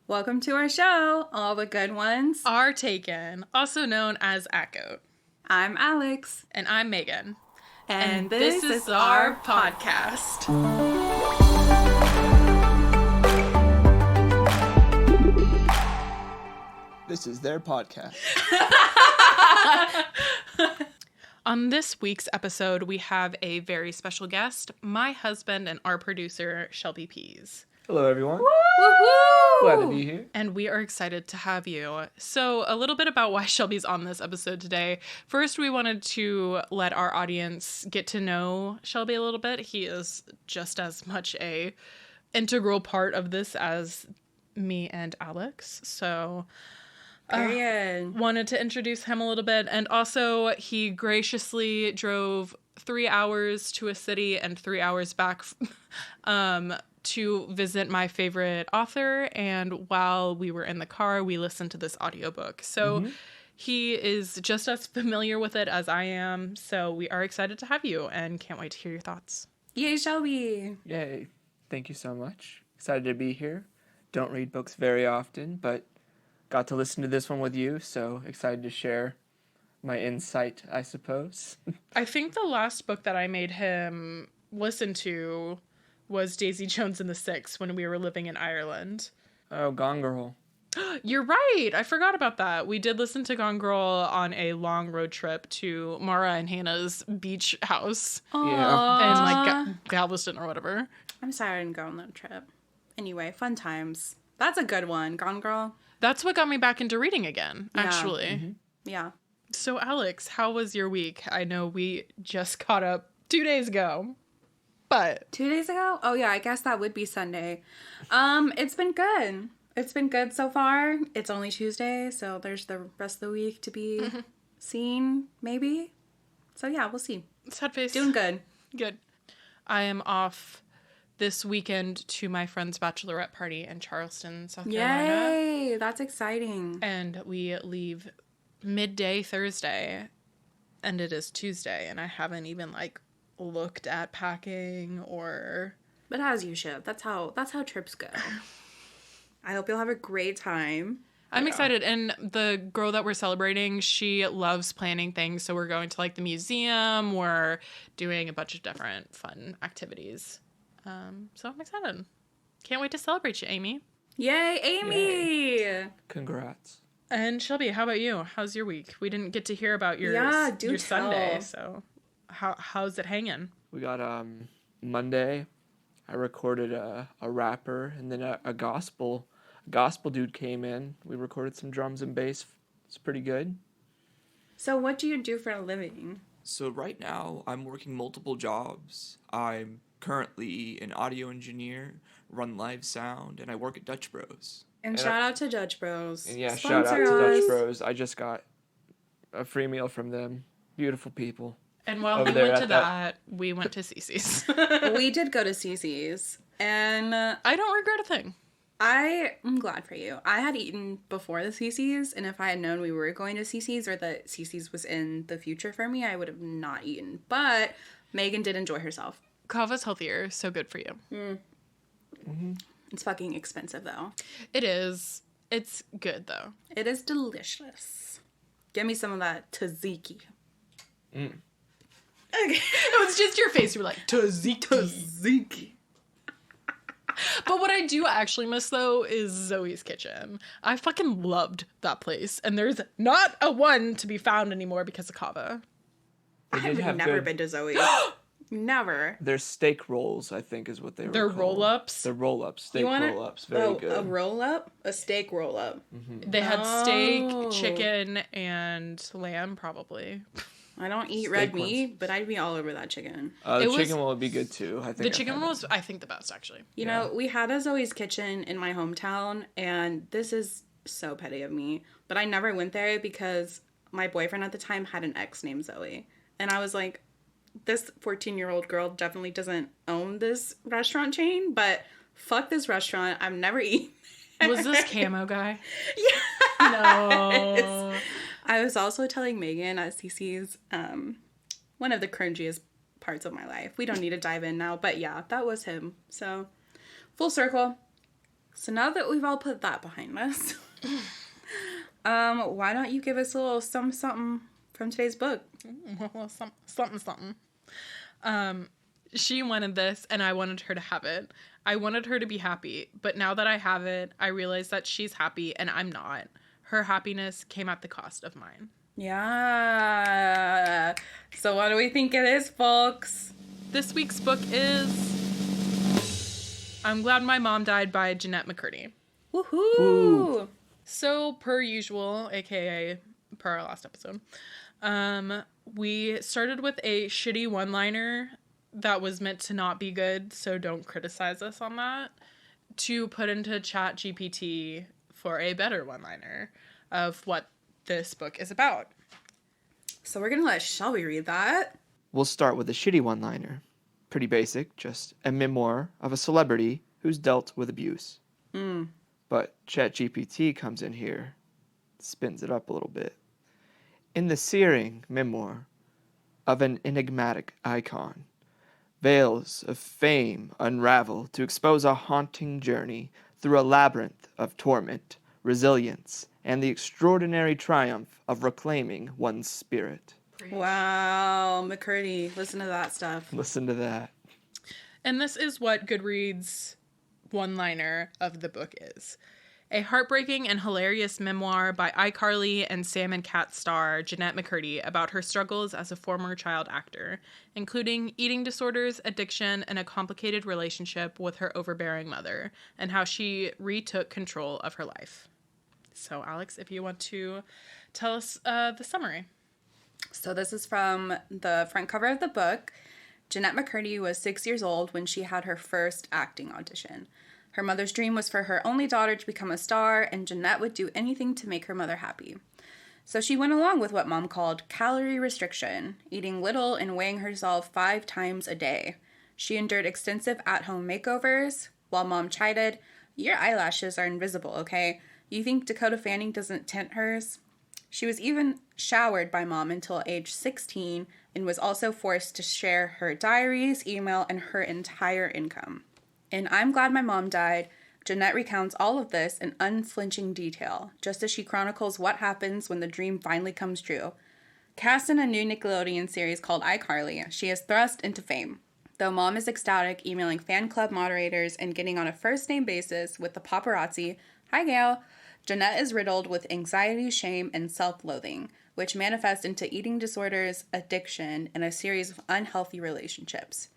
Welcome to our show, All the Good Ones Are Taken, also known as ACOT. I'm Alex. And I'm Meagan. And this is our podcast. This is their podcast. On this week's episode, we have a very special guest, my husband and our producer, Shelby Pease. Hello, everyone. Woohoo! Glad to be here. And we are excited to have you. So a little bit about why Shelby's on this episode today. First, we wanted to let our audience get to know Shelby a little bit. He is just as much a integral part of this as me and Alex. So wanted to introduce him a little bit. And also, he graciously drove 3 hours to a city and 3 hours back to visit my favorite author, and while we were in the car, we listened to this audiobook. So he is just as familiar with it as I am, so we are excited to have you, and can't wait to hear your thoughts. Yay, Shelby! Yay. Thank you so much. Excited to be here. Don't read books very often, but got to listen to this one with you, so excited to share my insight, I suppose. I think the last book that I made him listen to was Daisy Jones and the Six when we were living in Ireland. Oh, Gone Girl. You're right. I forgot about that. We did listen to Gone Girl on a long road trip to Mara and Hannah's beach house. Aww. And like Galveston or whatever. I'm sorry I didn't go on that trip. Anyway, fun times. That's a good one, Gone Girl. That's what got me back into reading again, actually. Mm-hmm. Yeah. So, Alex, how was your week? I know we just caught up 2 days ago. But 2 days ago? Oh yeah, I guess that would be Sunday. It's been good. It's been good so far. It's only Tuesday, so there's the rest of the week to be seen, maybe. So yeah, we'll see. sad face. Doing good. Good. I am off this weekend to my friend's bachelorette party in Charleston, South Carolina. Yay! That's exciting. And we leave midday Thursday, and it is Tuesday, and I haven't even looked at packing or... But as you should. That's how trips go. I hope you'll have a great time. I'm excited, and the girl that we're celebrating, she loves planning things, so we're going to the museum, we're doing a bunch of different fun activities. So I'm excited. Can't wait to celebrate you, Amy. Yay, Amy! Yay. Congrats. And Shelby, how about you? How's your week? We didn't get to hear about your Sunday, so how's it hanging? We got Monday. I recorded a rapper, and then a gospel dude came in. We recorded some drums and bass. It's pretty good. So what do you do for a living? So right now, I'm working multiple jobs. I'm currently an audio engineer, run live sound, and I work at Dutch Bros. And shout out to Dutch Bros. And yeah, Sponsor shout out to us. Dutch Bros. I just got a free meal from them. Beautiful people. And while Over we there went to at that, we went to Cece's. We did go to Cece's, and I don't regret a thing. I'm glad for you. I had eaten before the Cece's, and if I had known we were going to Cece's or that Cece's was in the future for me, I would have not eaten. But Meagan did enjoy herself. Kava's healthier, so good for you. It's fucking expensive, though. It is. It's good, though. It is delicious. Give me some of that tzatziki. Okay. It was just your face. You were like, tzatziki. But what I do actually miss, though, is Zoe's Kitchen. I fucking loved that place. And there's not a one to be found anymore because of Kava. I have never been to Zoe's. Never. Their steak rolls, I think, is what they were Their called. roll-ups? Their roll-ups. Steak roll-ups. Very good. A roll-up? A steak roll-up. Mm-hmm. They had steak, chicken, and lamb, probably. I don't eat red meat, but I'd be all over that chicken. The chicken roll would be good, too. I think the chicken roll is, I think, the best, actually. You know, we had a Zoe's Kitchen in my hometown, and this is so petty of me, but I never went there because my boyfriend at the time had an ex named Zoe. And I was like, this 14-year-old girl definitely doesn't own this restaurant chain, but fuck this restaurant. I'm never eating. Was this camo guy? Yeah. No. I was also telling Meagan at Cece's, one of the cringiest parts of my life. We don't need to dive in now, but yeah, that was him. So, full circle. So now that we've all put that behind us, why don't you give us a little something from today's book? Well, something. She wanted this, and I wanted her to have it. I wanted her to be happy, but now that I have it, I realize that she's happy, and I'm not. Her happiness came at the cost of mine. Yeah. So what do we think it is, folks? This week's book is I'm Glad My Mom Died by Jennette McCurdy. Woohoo! Ooh. So, per usual, aka per our last episode, we started with a shitty one-liner that was meant to not be good, so don't criticize us on that, to put into ChatGPT for a better one-liner of what this book is about. So we're going to let Shelby read that. We'll start with a shitty one-liner. Pretty basic, just a memoir of a celebrity who's dealt with abuse. But ChatGPT comes in here, spins it up a little bit. In the searing memoir of an enigmatic icon, veils of fame unravel to expose a haunting journey through a labyrinth of torment, resilience, and the extraordinary triumph of reclaiming one's spirit. Wow, McCurdy, listen to that stuff. Listen to that. And this is what Goodreads' one-liner of the book is. A heartbreaking and hilarious memoir by iCarly and Sam and Cat star Jennette McCurdy about her struggles as a former child actor, including eating disorders, addiction, and a complicated relationship with her overbearing mother, and how she retook control of her life. So, Alex, if you want to tell us the summary. So this is from the front cover of the book. Jennette McCurdy was 6 years old when she had her first acting audition. Her mother's dream was for her only daughter to become a star, and Jennette would do anything to make her mother happy. So she went along with what Mom called calorie restriction, eating little and weighing herself 5 times a day. She endured extensive at-home makeovers, while Mom chided, "Your eyelashes are invisible, okay? You think Dakota Fanning doesn't tint hers?" She was even showered by Mom until age 16 and was also forced to share her diaries, email, and her entire income. In I'm Glad My Mom Died, Jennette recounts all of this in unflinching detail, just as she chronicles what happens when the dream finally comes true. Cast in a new Nickelodeon series called iCarly, she is thrust into fame. Though Mom is ecstatic, emailing fan club moderators and getting on a first-name basis with the paparazzi, "Hi, Gail," Jennette is riddled with anxiety, shame, and self-loathing, which manifest into eating disorders, addiction, and a series of unhealthy relationships.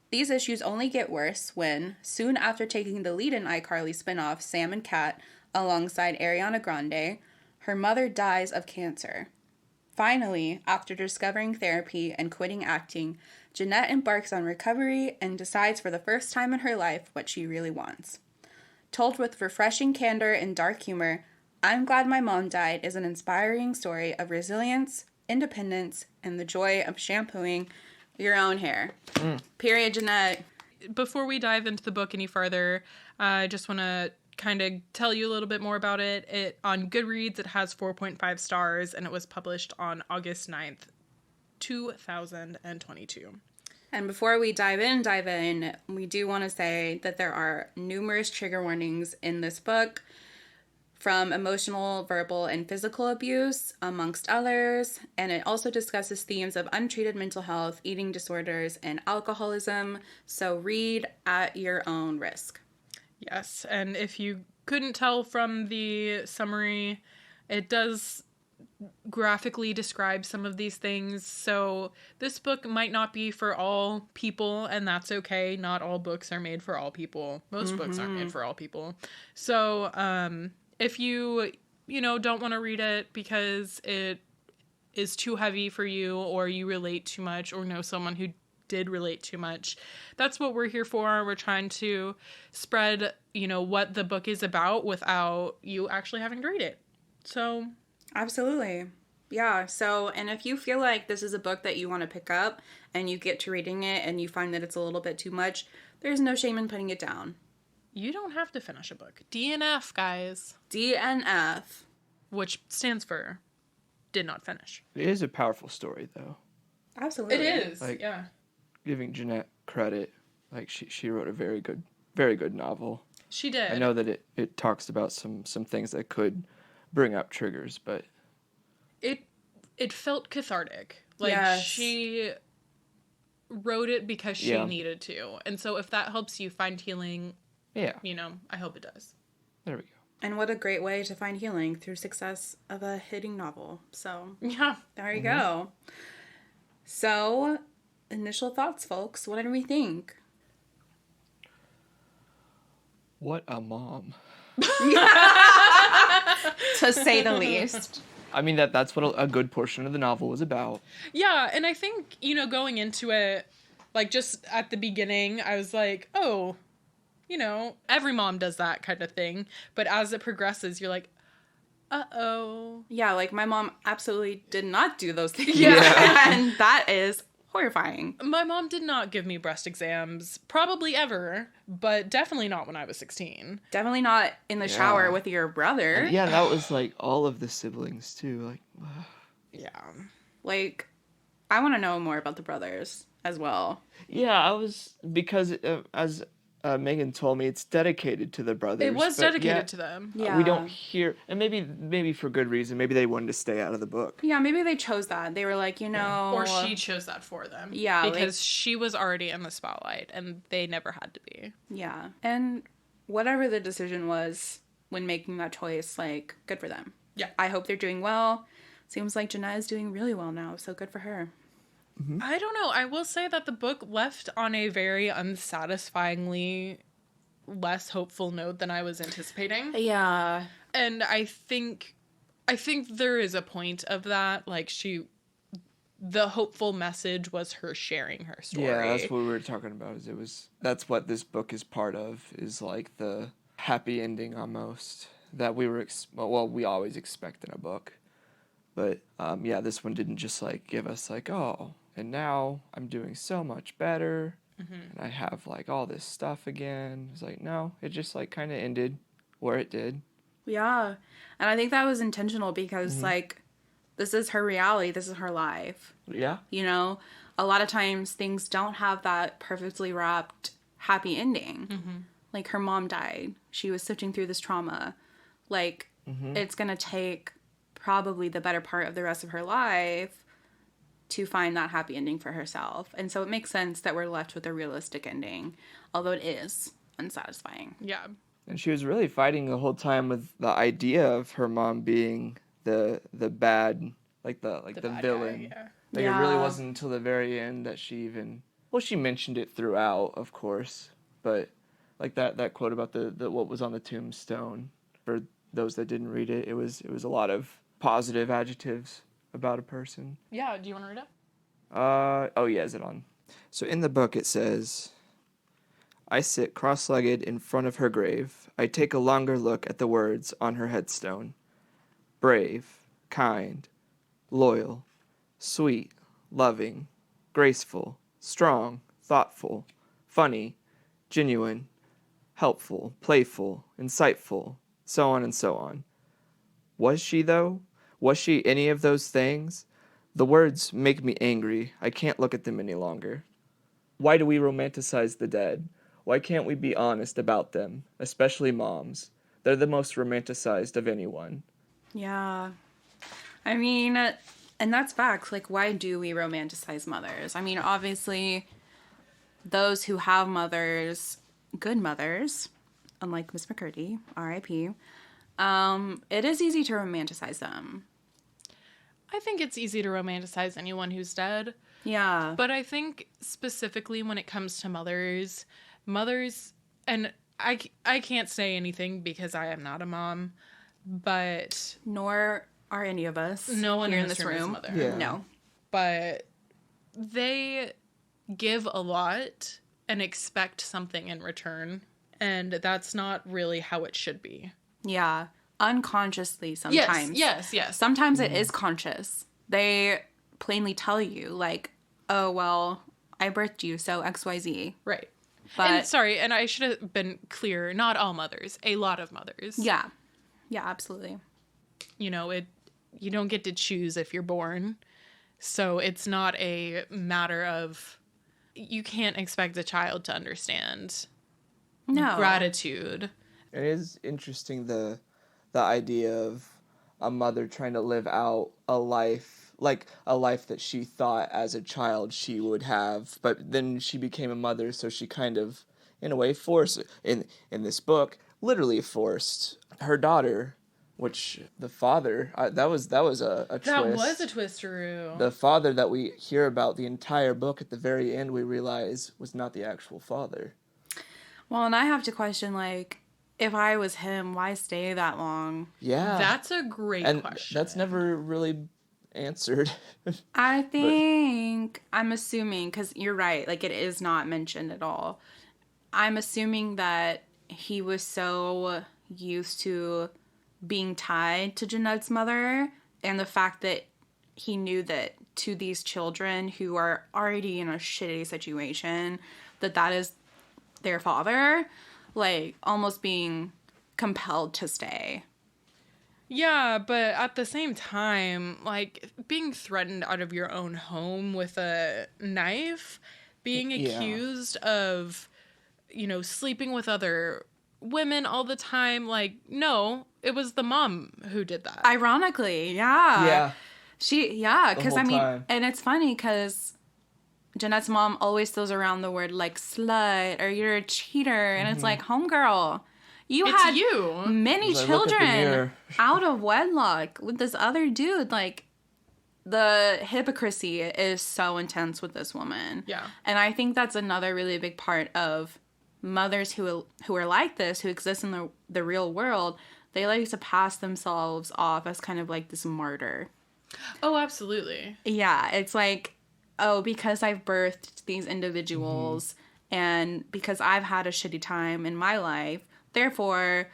These issues only get worse when, soon after taking the lead in iCarly spinoff Sam and Cat alongside Ariana Grande, her mother dies of cancer. Finally, after discovering therapy and quitting acting, Jennette embarks on recovery and decides for the first time in her life what she really wants. Told with refreshing candor and dark humor, I'm Glad My Mom Died is an inspiring story of resilience, independence, and the joy of shampooing your own hair. Period, Jennette. Before we dive into the book any further, I just want to kind of tell you a little bit more about it. On Goodreads, it has 4.5 stars, and it was published on August 9th, 2022. And before we dive in, we do want to say that there are numerous trigger warnings in this book, from emotional, verbal, and physical abuse, amongst others. And it also discusses themes of untreated mental health, eating disorders, and alcoholism. So read at your own risk. Yes, and if you couldn't tell from the summary, it does graphically describe some of these things. So this book might not be for all people, and that's okay. Not all books are made for all people. Most books aren't made for all people. So if you don't want to read it because it is too heavy for you, or you relate too much, or know someone who did relate too much, that's what we're here for. We're trying to spread, what the book is about without you actually having to read it. So Absolutely. Yeah. So, and if you feel like this is a book that you want to pick up and you get to reading it and you find that it's a little bit too much, there's no shame in putting it down. you don't have to finish a book. DNF, guys. DNF. Which stands for did not finish. It is a powerful story, though. Absolutely. It is, Like, yeah. Giving Jennette credit, like she wrote a very good novel. She did. I know that it talks about some things that could bring up triggers, but it felt cathartic. Like, Yes. she wrote it because she Yeah. needed to. And so if that helps you find healing, yeah, you know, I hope it does. there we go. And what a great way to find healing through success of a hitting novel. So Yeah. there you go. So, initial thoughts, folks. What did we think? What a mom. To say the least. I mean, that's what a good portion of the novel was about. Yeah, and I think, you know, going into it, like, just at the beginning, I was like, oh, you know, every mom does that kind of thing. But as it progresses, you're like, uh-oh. Yeah, like my mom absolutely did not do those things. Yeah. And that is horrifying. My mom did not give me breast exams, probably ever, but definitely not when I was 16. Definitely not in the shower with your brother. And yeah, that was like all of the siblings too. Like, Yeah. Like, I want to know more about the brothers as well. yeah, I was because as Meagan told me, it's dedicated to the brothers. It was but dedicated to them. Yeah. We don't hear, and maybe for good reason. Maybe they wanted to stay out of the book. Yeah, maybe they chose that. They were like, you know. Or she chose that for them. Yeah, Because she was already in the spotlight, and they never had to be. Yeah. And whatever the decision was when making that choice, like, good for them. Yeah. I hope they're doing well. Seems like Jennette is doing really well now, so good for her. I don't know. I will say that the book left on a very unsatisfyingly less hopeful note than I was anticipating. Yeah. And I think there is a point of that. Like, the hopeful message was her sharing her story. Yeah, that's what we were talking about. That's what this book is part of. Is like the happy ending almost that we were we always expect in a book. But yeah, this one didn't just like give us like, oh, and now I'm doing so much better, and I have like all this stuff again. It's like, no, it just like kind of ended where it did. Yeah. And I think that was intentional because, like, this is her reality. This is her life. Yeah. You know, a lot of times things don't have that perfectly wrapped happy ending. Like, her mom died. She was sifting through this trauma. Like, it's going to take probably the better part of the rest of her life to find that happy ending for herself. And so it makes sense that we're left with a realistic ending, although it is unsatisfying. Yeah. And she was really fighting the whole time with the idea of her mom being the bad, like the bad villain. guy, yeah. Like Yeah. it really wasn't until the very end that she even, well, she mentioned it throughout, of course, but like that quote about the what was on the tombstone, for those that didn't read it, it was a lot of positive adjectives about a person. Yeah, do you want to read it? Oh yeah, is it on? So in the book it says, I sit cross-legged in front of her grave. I take a longer look at the words on her headstone. Brave, kind, loyal, sweet, loving, graceful, strong, thoughtful, funny, genuine, helpful, playful, insightful, so on and so on. Was she, though? Was she any of those things? The words make me angry. I can't look at them any longer. Why do we romanticize the dead? Why can't we be honest about them, especially moms? They're the most romanticized of anyone. Yeah. I mean, and that's facts. Like, why do we romanticize mothers? I mean, obviously, those who have mothers, good mothers, unlike Miss McCurdy, R.I.P., it is easy to romanticize them. I think it's easy to romanticize anyone who's dead. Yeah. But I think specifically when it comes to mothers, and I can't say anything because I am not a mom, but Nor are any of us. no one here in this room is a mother. Yeah. No. But they give a lot and expect something in return, and that's not really how it should be. Yeah. Unconsciously sometimes. Yes. Sometimes it is conscious. They plainly tell you, like, oh, well, I birthed you, so XYZ. Right. But And sorry, and I should have been clear, not all mothers, a lot of mothers. yeah. Yeah, absolutely. You know, you don't get to choose if you're born. So it's not a matter of, you can't expect a child to understand No. gratitude. It is interesting the idea of a mother trying to live out a life, like a life that she thought as a child she would have, but then she became a mother, so she kind of, in a way, forced, in this book, literally forced her daughter, which the father, that was a twist. That was a twist, Rue. The father that we hear about the entire book, at the very end we realize was not the actual father. Well, and I have to question, like, if I was him, why stay that long? Yeah. That's a great question. That's never really answered. I think, I'm assuming, because you're right, like, it is not mentioned at all. I'm assuming that he was so used to being tied to Jennette's mother, and the fact that he knew that to these children who are already in a shitty situation, that is their father, like, almost being compelled to stay. Yeah, but at the same time, like, being threatened out of your own home with a knife, being accused of, sleeping with other women all the time, like, no, it was the mom who did that. Ironically, yeah. Yeah. Because, and it's funny because Jennette's mom always throws around the word, like, slut, or you're a cheater, and it's like, homegirl, It's had you. many children out of wedlock with this other dude. Like, the hypocrisy is so intense with this woman. Yeah. And I think that's another really big part of mothers who are like this, who exist in the real world. They like to pass themselves off as kind of like this martyr. Oh, absolutely. Yeah, it's like, oh, because I've birthed these individuals and because I've had a shitty time in my life, therefore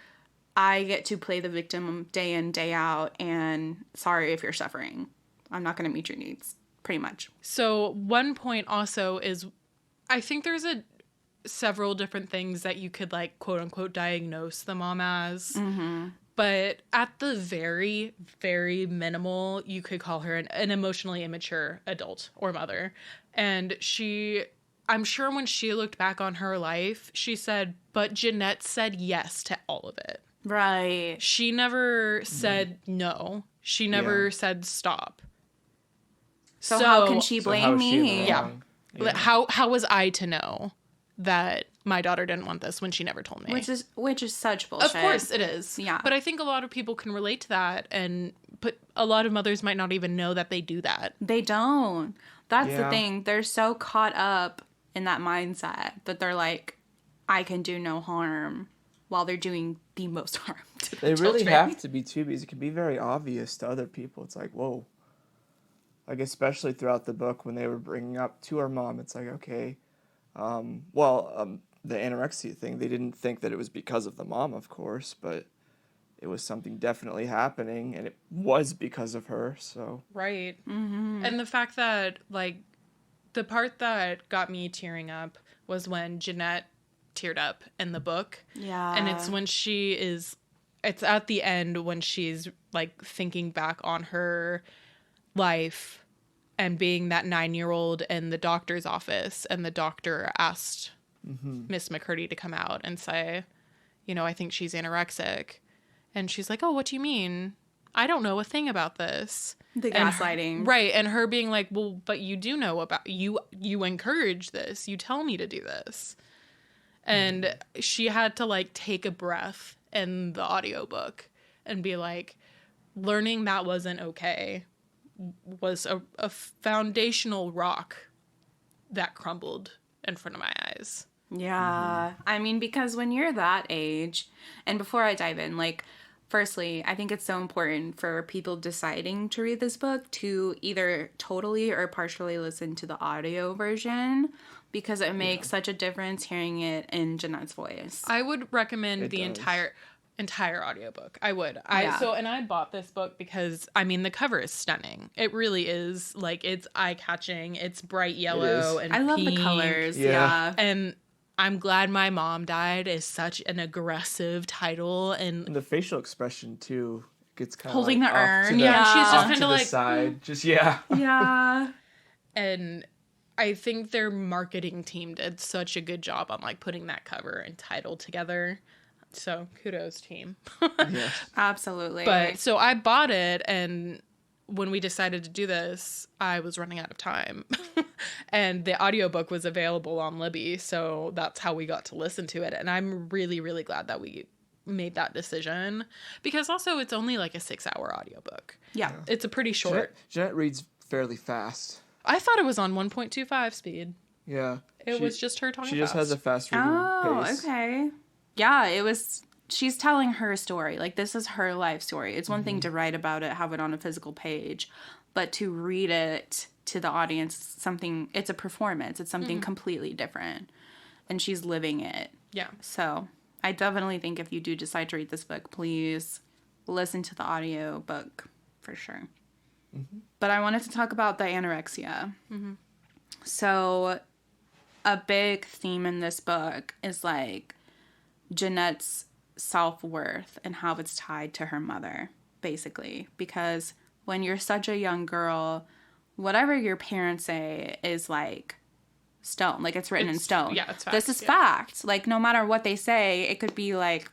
I get to play the victim day in, day out, and sorry if you're suffering. I'm not going to meet your needs, pretty much. So one point also is, I think there's several different things that you could, like, quote unquote diagnose the mom as. Mm-hmm. But at the very, very minimal, you could call her an emotionally immature adult or mother. And I'm sure when she looked back on her life, she said, but Jennette said yes to all of it. Right. She never said no. She never said stop. So how can she blame me? Yeah. How was I to know that my daughter didn't want this when she never told me? Which is such bullshit. Of course it is. Yeah. But I think a lot of people can relate to that, but a lot of mothers might not even know that they do that. They don't. That's the thing. They're so caught up in that mindset that they're like, I can do no harm, while they're doing the most harm to the They really children. have to be, too, because it can be very obvious to other people. It's like, whoa. Like, especially throughout the book when they were bringing up to her mom, it's like, okay, the anorexia thing, they didn't think that it was because of the mom, of course, but it was something definitely happening, and it was because of her, so. Right. Mm-hmm. And the fact that, like, the part that got me tearing up was when Jennette teared up in the book. Yeah. And it's when it's at the end when she's, like, thinking back on her life and being that 9-year-old in the doctor's office, and the doctor asked Miss McCurdy to come out and say, I think she's anorexic. And she's like, oh, what do you mean? I don't know a thing about this. The gaslighting. Right. And her being like, well, but you do know about, you encourage this. You tell me to do this. And she had to, like, take a breath in the audiobook and be like, learning that wasn't okay was a foundational rock that crumbled in front of my eyes. Yeah. I mean, because when you're that age, and before I dive in, like, firstly, I think it's so important for people deciding to read this book to either totally or partially listen to the audio version, because it makes such a difference hearing it in Jennette's voice. I would recommend the entire audiobook. I would. And I bought this book because, I mean, the cover is stunning. It really is. Like, it's eye-catching. It's bright yellow and I love pink. the colors. Yeah. And I'm Glad My Mom Died is such an aggressive title. And the facial expression, too, gets kind of holding like the urn. She's just off kind to of the like, side. Just, yeah. Yeah. And I think their marketing team did such a good job on like putting that cover and title together. So kudos, team. Yes. Absolutely. But so I bought it, and when we decided to do this, I was running out of time. And the audiobook was available on Libby, so that's how we got to listen to it. And I'm really, really glad that we made that decision, because also it's only like a 6-hour audiobook. Yeah. It's a pretty short. Jennette reads fairly fast. I thought it was on 1.25 speed. Yeah. It was just her talking She just fast. has a fast reading pace. Okay. Yeah, it was. She's telling her story. Like, this is her life story. It's one thing to write about it, have it on a physical page, but to read it to the audience, it's a performance. It's something completely different. And she's living it. Yeah. So I definitely think if you do decide to read this book, please listen to the audio book for sure. Mm-hmm. But I wanted to talk about the anorexia. Mm-hmm. So a big theme in this book is like Jennette's self-worth and how it's tied to her mother, basically. Because when you're such a young girl, whatever your parents say is like stone. Like, it's written in stone. Yeah, it's fact. This is fact. Like, no matter what they say, it could be like,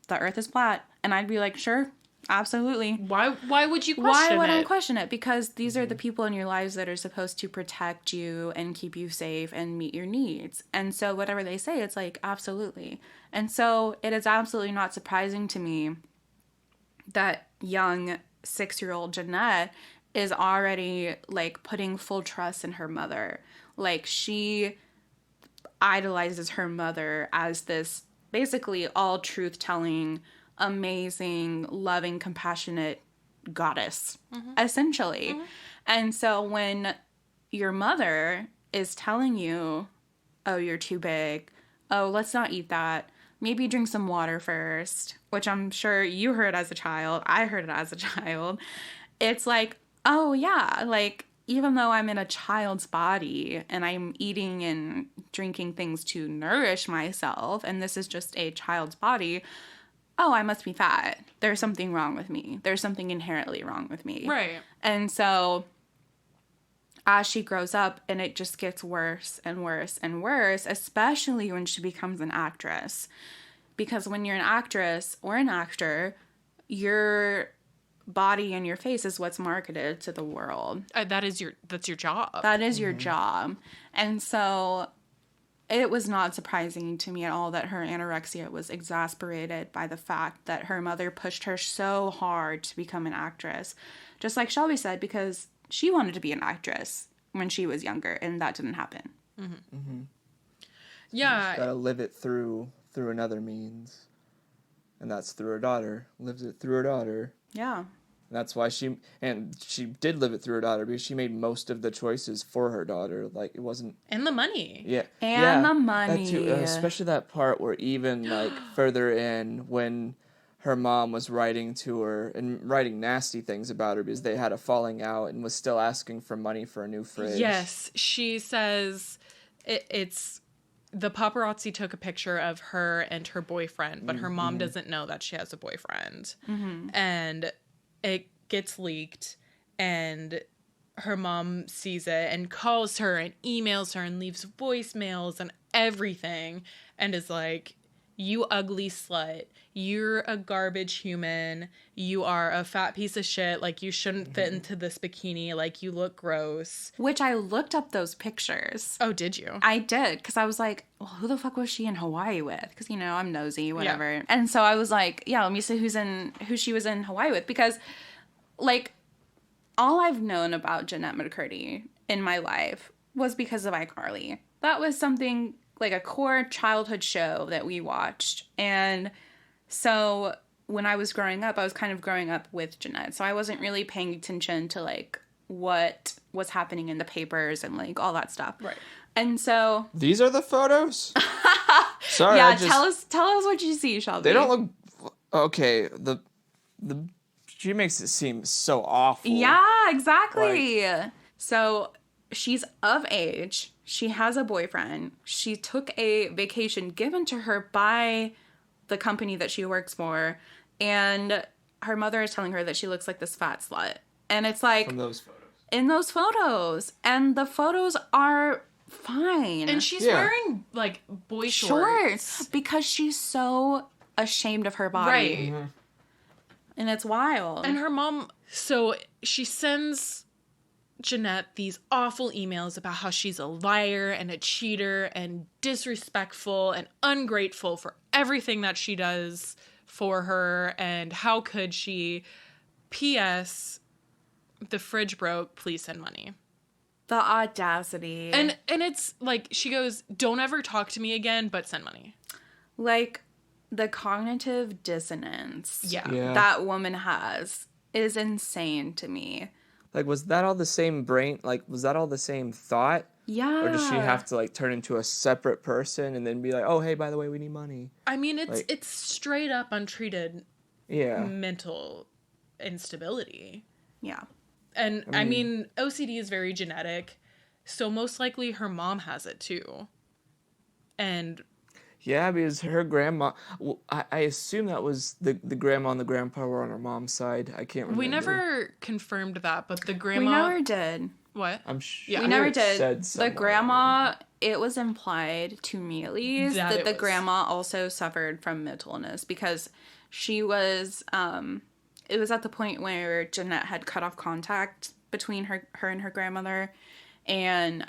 the earth is flat. And I'd be like, sure, absolutely. Why would you question Why would it? I question it? Because these are the people in your lives that are supposed to protect you and keep you safe and meet your needs. And so whatever they say, it's like, absolutely. And so it is absolutely not surprising to me that young 6-year-old Jennette is already like putting full trust in her mother. Like, she idolizes her mother as this basically all truth-telling, amazing, loving, compassionate goddess, essentially. And so when your mother is telling you, oh, you're too big, oh, let's not eat that, maybe drink some water first, which I'm sure you heard as a child, I heard it as a child, it's like, oh yeah, like, even though I'm in a child's body and I'm eating and drinking things to nourish myself, and this is just a child's body, oh, I must be fat. There's something wrong with me. There's something inherently wrong with me. Right. And so as she grows up, and it just gets worse and worse and worse, especially when she becomes an actress. Because when you're an actress or an actor, your body and your face is what's marketed to the world. That's your job. That is your job. And so it was not surprising to me at all that her anorexia was exasperated by the fact that her mother pushed her so hard to become an actress. Just like Shelby said, because she wanted to be an actress when she was younger, and that didn't happen. Yeah. Gotta live it through another means. And that's through her daughter. Lives it through her daughter. Yeah. And that's why she did live it through her daughter, because she made most of the choices for her daughter. Like, it wasn't... And the money. Yeah. And the money. That too, especially that part where even, like, further in, when her mom was writing to her and writing nasty things about her because they had a falling out and was still asking for money for a new fridge. Yes. She says it's... The paparazzi took a picture of her and her boyfriend, but her mom doesn't know that she has a boyfriend. And it gets leaked, and her mom sees it and calls her and emails her and leaves voicemails and everything, and is like, you ugly slut, you're a garbage human, you are a fat piece of shit, like, you shouldn't fit into this bikini, like, you look gross. Which I looked up those pictures. Oh, did you? I did, because I was like, well, who the fuck was she in Hawaii with? Because, you know, I'm nosy, whatever. Yeah. And so I was like, yeah, let me see who she was in Hawaii with. Because, like, all I've known about Jennette McCurdy in my life was because of iCarly. That was something, like, a core childhood show that we watched. And so when I was growing up, I was kind of growing up with Jennette. So I wasn't really paying attention to, like, what was happening in the papers and, like, all that stuff. Right. And so... These are the photos? Sorry, yeah, tell us what you see, Shelby. They don't look... Okay, the she makes it seem so awful. Yeah, exactly. Like... So she's of age. She has a boyfriend. She took a vacation given to her by the company that she works for. And her mother is telling her that she looks like this fat slut. And it's like... From those photos. in those photos. And the photos are fine. And she's Yeah. wearing, like, boy shorts. Because she's so ashamed of her body. Right. And it's wild. And her mom, so she sends Jennette these awful emails about how she's a liar and a cheater and disrespectful and ungrateful for everything that she does for her, and how could she. P.S. The fridge broke, please send money. The audacity. And it's like, she goes, don't ever talk to me again, but send money. Like, the cognitive dissonance Yeah. that woman has is insane to me. Like, was that all the same brain? Like, was that all the same thought? Yeah. Or does she have to, like, turn into a separate person and then be like, oh, hey, by the way, we need money? I mean, it's Like- it's straight up untreated Yeah. mental instability. Yeah. And I mean, OCD is very genetic, so most likely her mom has it too. And Yeah, because her grandma, well, I assume that was the grandma and the grandpa were on her mom's side. I can't remember. we never confirmed that, but the grandma. We never did. What? I'm sure. Yeah. We never it did. said The somewhere. grandma, it was implied, to me at least, That that it the was. grandma also suffered from mental illness because she was, it was at the point where Jennette had cut off contact between her and her grandmother. And,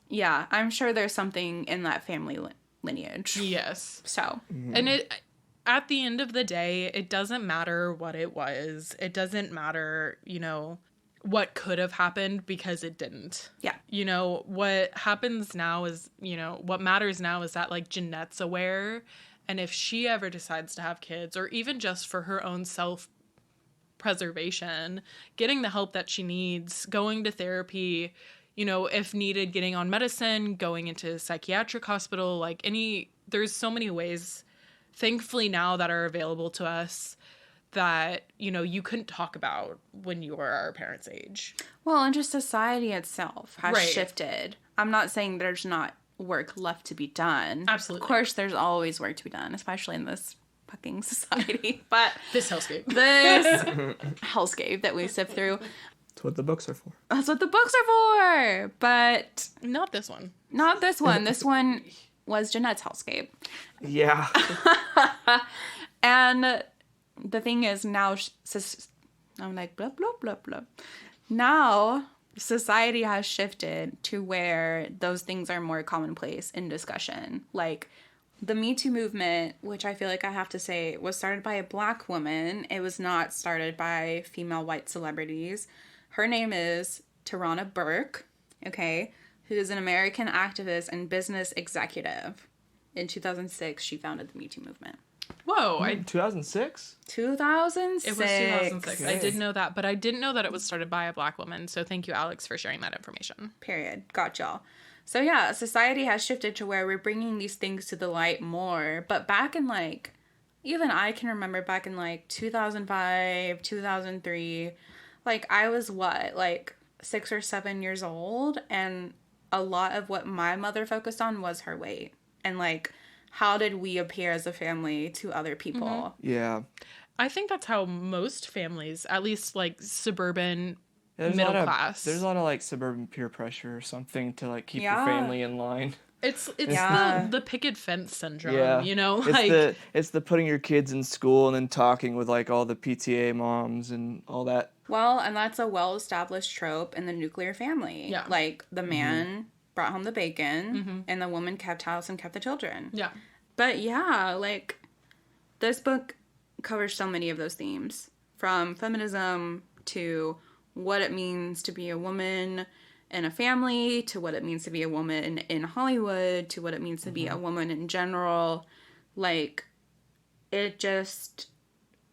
yeah, I'm sure there's something in that family lineage. Yes. So, And it, at the end of the day, it doesn't matter what it was. It doesn't matter, what could have happened, because it didn't. yeah. What happens now is, what matters now is that, like, Jennette's aware. And if she ever decides to have kids, or even just for her own self-preservation, getting the help that she needs, going to therapy, if needed, getting on medicine, going into a psychiatric hospital, like there's so many ways, thankfully now, that are available to us that, you couldn't talk about when you were our parents' age. Well, and just society itself has Right. shifted. I'm not saying there's not work left to be done. Absolutely. Of course, there's always work to be done, especially in this fucking society. But This hellscape. this hellscape that we sift through, That's what the books are for. that's what the books are for. But Not this one. not this one. This one was Jennette's hellscape. Yeah. And the thing is, now, I'm like, blah, blah, blah, blah. Now, society has shifted to where those things are more commonplace in discussion. Like, the Me Too movement, which I feel like I have to say was started by a black woman. It was not started by female white celebrities. Her name is Tarana Burke, okay, who is an American activist and business executive. In 2006, she founded the Me Too movement. Whoa, 2006? 2006. it was 2006. I Okay. did know that, but I didn't know that it was started by a black woman. So thank you, Alex, for sharing that information. Period. Got y'all. So yeah, society has shifted to where we're bringing these things to the light more. But back in even I can remember back in 2005, 2003, I was 6 or 7 years old, and a lot of what my mother focused on was her weight and how did we appear as a family to other people. Yeah. I think that's how most families, at least suburban, There's middle a lot class. There's a lot of suburban peer pressure or something to keep Yeah. your family in line. It's Yeah. the picket fence syndrome, Yeah. It's the putting your kids in school and then talking with all the PTA moms and all that. Well, and that's a well-established trope in the nuclear family. Yeah. The man brought home the bacon, and the woman kept house and kept the children. Yeah. But yeah, this book covers so many of those themes. From feminism to what it means to be a woman in a family, to what it means to be a woman in Hollywood, to what it means to be a woman in general. It just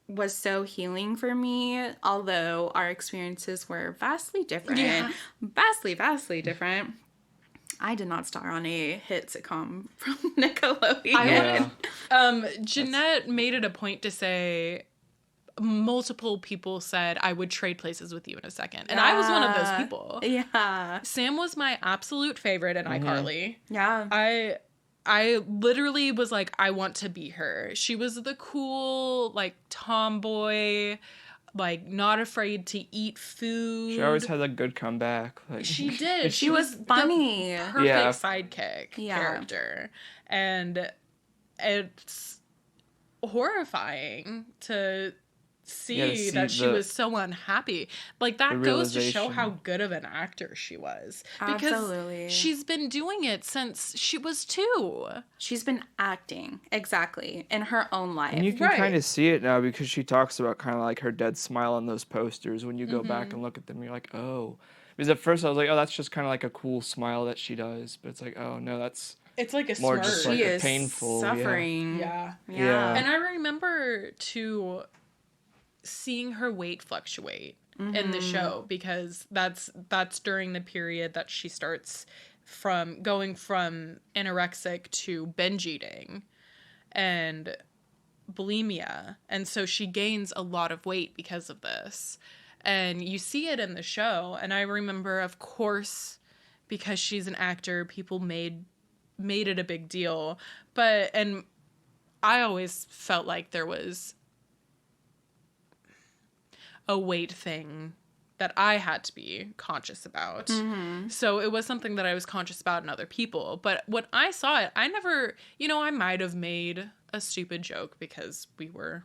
was so healing for me, although our experiences were vastly different. Yeah. Vastly different. I did not star on a hit sitcom from Nickelodeon. Jennette made it a point to say multiple people said I would trade places with you in a second. And I was one of those people. Yeah. Sam was my absolute favorite in iCarly. Yeah. I literally was I want to be her. She was the cool, tomboy, like not afraid to eat food. She always had a good comeback. Like, She did. She was funny. The perfect Yeah. sidekick Yeah. character. And it's horrifying to see that she was so unhappy. Like, that goes to show how good of an actor she was. Because Absolutely. she's been doing it since she was 2. She's been acting, exactly, in her own life. And you can Right. kind of see it now because she talks about kind of like her dead smile on those posters. When you go back and look at them, you're like, oh. Because at first I was like, oh, that's just kind of like a cool smile that she does. But it's like, oh, no, that's It's like a more smirk. just like She a is painful. suffering. Yeah. Yeah. And I remember, too, seeing her weight fluctuate in the show, because that's during the period that she starts going from anorexic to binge eating and bulimia. And so she gains a lot of weight because of this. And you see it in the show. And I remember, of course, because she's an actor, people made it a big deal. And I always felt like there was a weight thing that I had to be conscious about. So it was something that I was conscious about in other people. But when I saw it, I never, I might have made a stupid joke because we were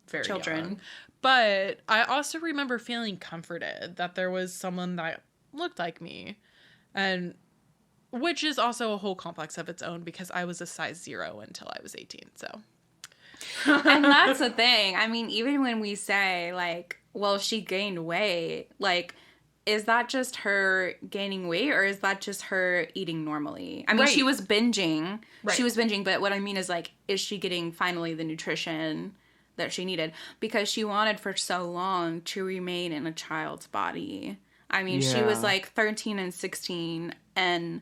very Children. young. But I also remember feeling comforted that there was someone that looked like me. And which is also a whole complex of its own, because I was a size 0 until I was 18, so. And that's the thing. I mean, even when we say, like, well, she gained weight, like, is that just her gaining weight, or is that just her eating normally? I mean, she was binging. Right. She was binging, but what I mean is, like, is she getting finally the nutrition that she needed? Because she wanted for so long to remain in a child's body. I mean, she was, like, 13 and 16 and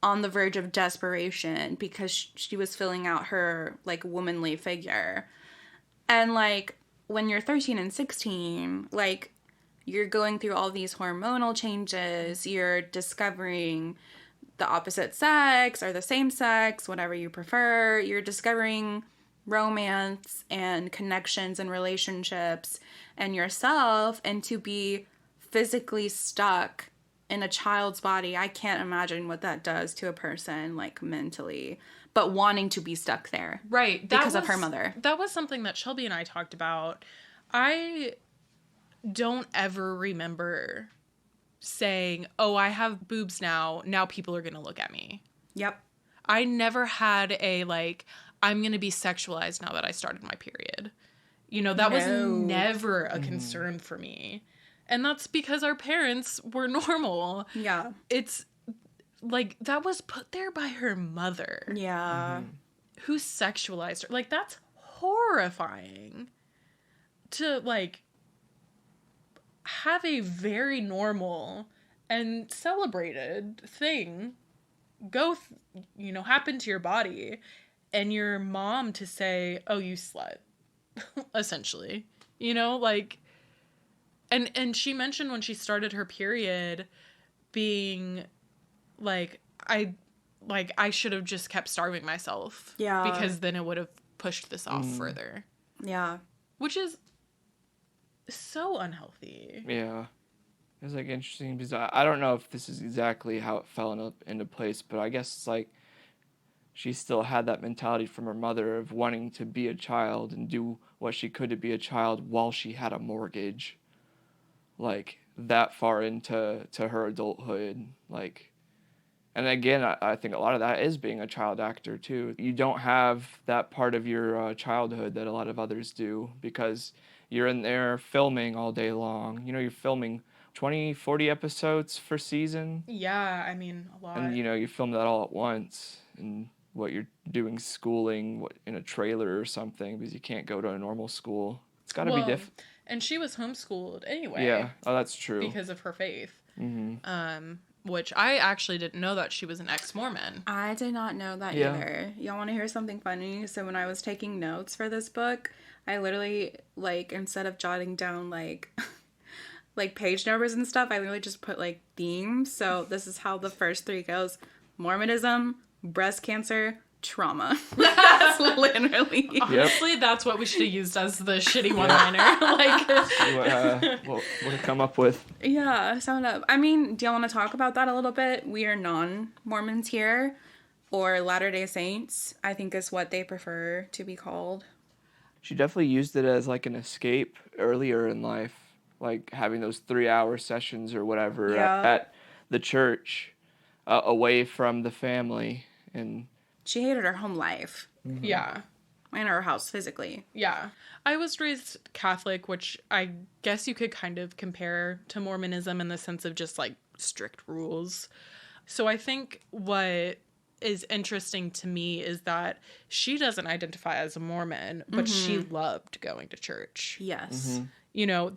on the verge of desperation because she was filling out her, like, womanly figure. And, like, when you're 13 and 16, like, you're going through all these hormonal changes, you're discovering the opposite sex or the same sex, whatever you prefer, you're discovering romance and connections and relationships and yourself, and to be physically stuck in a child's body, I can't imagine what that does to a person, like, mentally, but wanting to be stuck there. Right. Because of her mother. That was something that Shelby and I talked about. I don't ever remember saying, oh, I have boobs now people are going to look at me. Yep. I never had a, like, I'm going to be sexualized now that I started my period. That was never a concern for me. And that's because our parents were normal. Yeah. It's, like, that was put there by her mother. Yeah. Who sexualized her. Like, that's horrifying. To, like, have a very normal and celebrated thing happen to your body, and your mom to say, oh, you slut, essentially, like, and she mentioned when she started her period being like, I should have just kept starving myself. Yeah. Because then it would have pushed this off further. Yeah. Which is so unhealthy. Yeah. It was, like, interesting because I don't know if this is exactly how it fell into place, but I guess it's like she still had that mentality from her mother of wanting to be a child and do what she could to be a child while she had a mortgage, like, that far into her adulthood. Like, and again, I think a lot of that is being a child actor too. You don't have that part of your childhood that a lot of others do because you're in there filming all day long. You're filming 20, 40 episodes per season. Yeah, I mean, a lot. And, you film that all at once. And what you're doing schooling in a trailer or something because you can't go to a normal school. It's got to be different. And she was homeschooled anyway. Yeah, oh, that's true. Because of her faith. Mm-hmm. Which I actually didn't know that she was an ex-Mormon. I did not know that either. Y'all want to hear something funny? So when I was taking notes for this book, I literally, like, instead of jotting down, like, like page numbers and stuff, I literally just put, like, themes. So this is how the first 3 goes. Mormonism, breast cancer, trauma. That's literally. Honestly, that's what we should have used as the shitty one-liner. Like, What to come up with? Yeah, sound up. I mean, do you want to talk about that a little bit? We are non-Mormons here, or Latter-day Saints, I think is what they prefer to be called. She definitely used it as like an escape earlier in life, like having those 3-hour sessions or whatever at the church, away from the family. And she hated her home life. Mm-hmm. Yeah. And her house physically. Yeah. I was raised Catholic, which I guess you could kind of compare to Mormonism in the sense of just like strict rules. So I think what is interesting to me is that she doesn't identify as a Mormon, but she loved going to church. Yes. You know,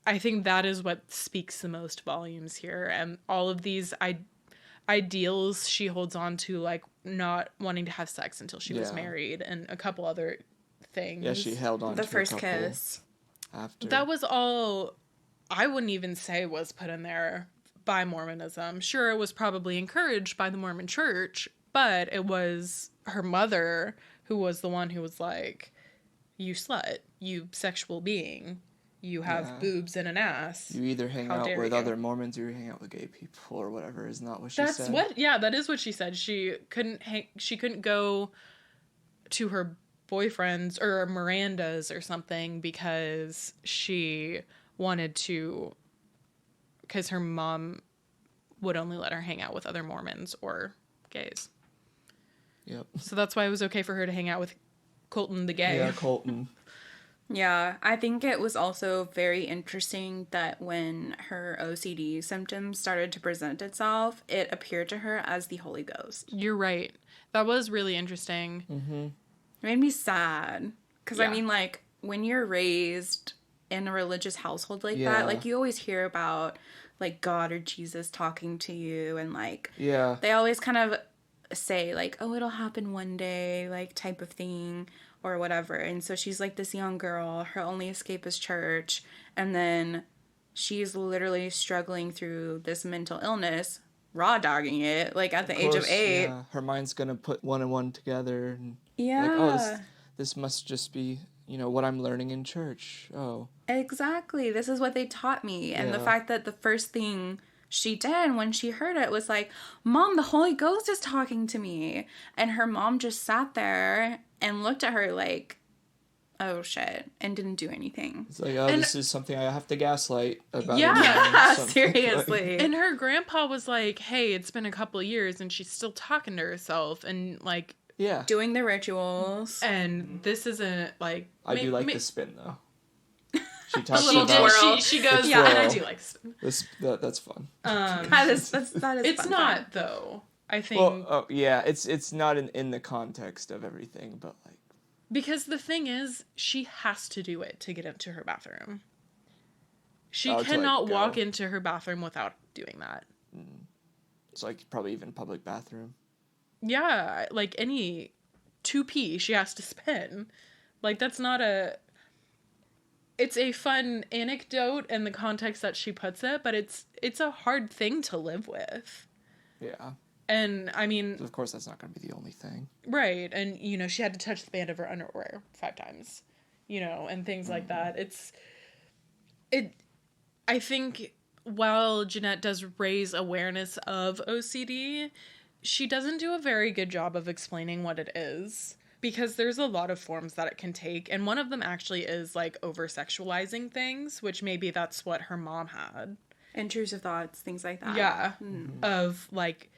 I think that is what speaks the most volumes here. And all of these ideals she holds on to, like not wanting to have sex until she was married and a couple other things. Yeah, she held on to the first a couple kiss. After. That was all I wouldn't even say was put in there by Mormonism. Sure, it was probably encouraged by the Mormon church, but it was her mother who was the one who was like, you slut, you sexual being, you have boobs and an ass. You either hang out with other Mormons or you hang out with gay people or whatever is not what she said. That is what she said. She couldn't go to her boyfriend's or Miranda's or something because she wanted to, because her mom would only let her hang out with other Mormons or gays. Yep. So that's why it was okay for her to hang out with Colton the gay. Yeah, Colton. Yeah, I think it was also very interesting that when her OCD symptoms started to present itself, it appeared to her as the Holy Ghost. You're right. That was really interesting. Mm-hmm. It made me sad. Because, I mean, like, when you're raised in a religious household like that, like, you always hear about, like, God or Jesus talking to you, and, like, they always kind of say, like, oh, it'll happen one day, like, type of thing, or whatever. And so she's, like, this young girl, her only escape is church, and then she's literally struggling through this mental illness, raw dogging it, like, at the age of 8. Yeah. Her mind's gonna put one and one together, and like, oh, this must just be, you know, what I'm learning in church. Oh. Exactly. This is what they taught me. And the fact that the first thing she did when she heard it was like, Mom, the Holy Ghost is talking to me. And her mom just sat there and looked at her like, oh shit, and didn't do anything. It's like, oh, this is something I have to gaslight about. Yeah, seriously. And her grandpa was like, hey, it's been a couple of years and she's still talking to herself and like, doing the rituals. And this isn't like... I do like the spin, though. She talks about... She goes, and I do like spin. That's fun. That is it's fun not, time. though. I think... Well, it's not in the context of everything, but like... Because the thing is, she has to do it to get into her bathroom. She cannot walk into her bathroom without doing that. It's like probably even public bathroom. Yeah, like any 2p she has to spin. Like, that's not a... It's a fun anecdote in the context that she puts it, but it's a hard thing to live with. Yeah. And, I mean... Of course, that's not going to be the only thing. Right, and, you know, she had to touch the band of her underwear 5 times, you know, and things like that. I think while Jennette does raise awareness of OCD... she doesn't do a very good job of explaining what it is, because there's a lot of forms that it can take, and one of them actually is, like, over-sexualizing things, which maybe that's what her mom had. Intrusive thoughts, things like that. Yeah, of, like,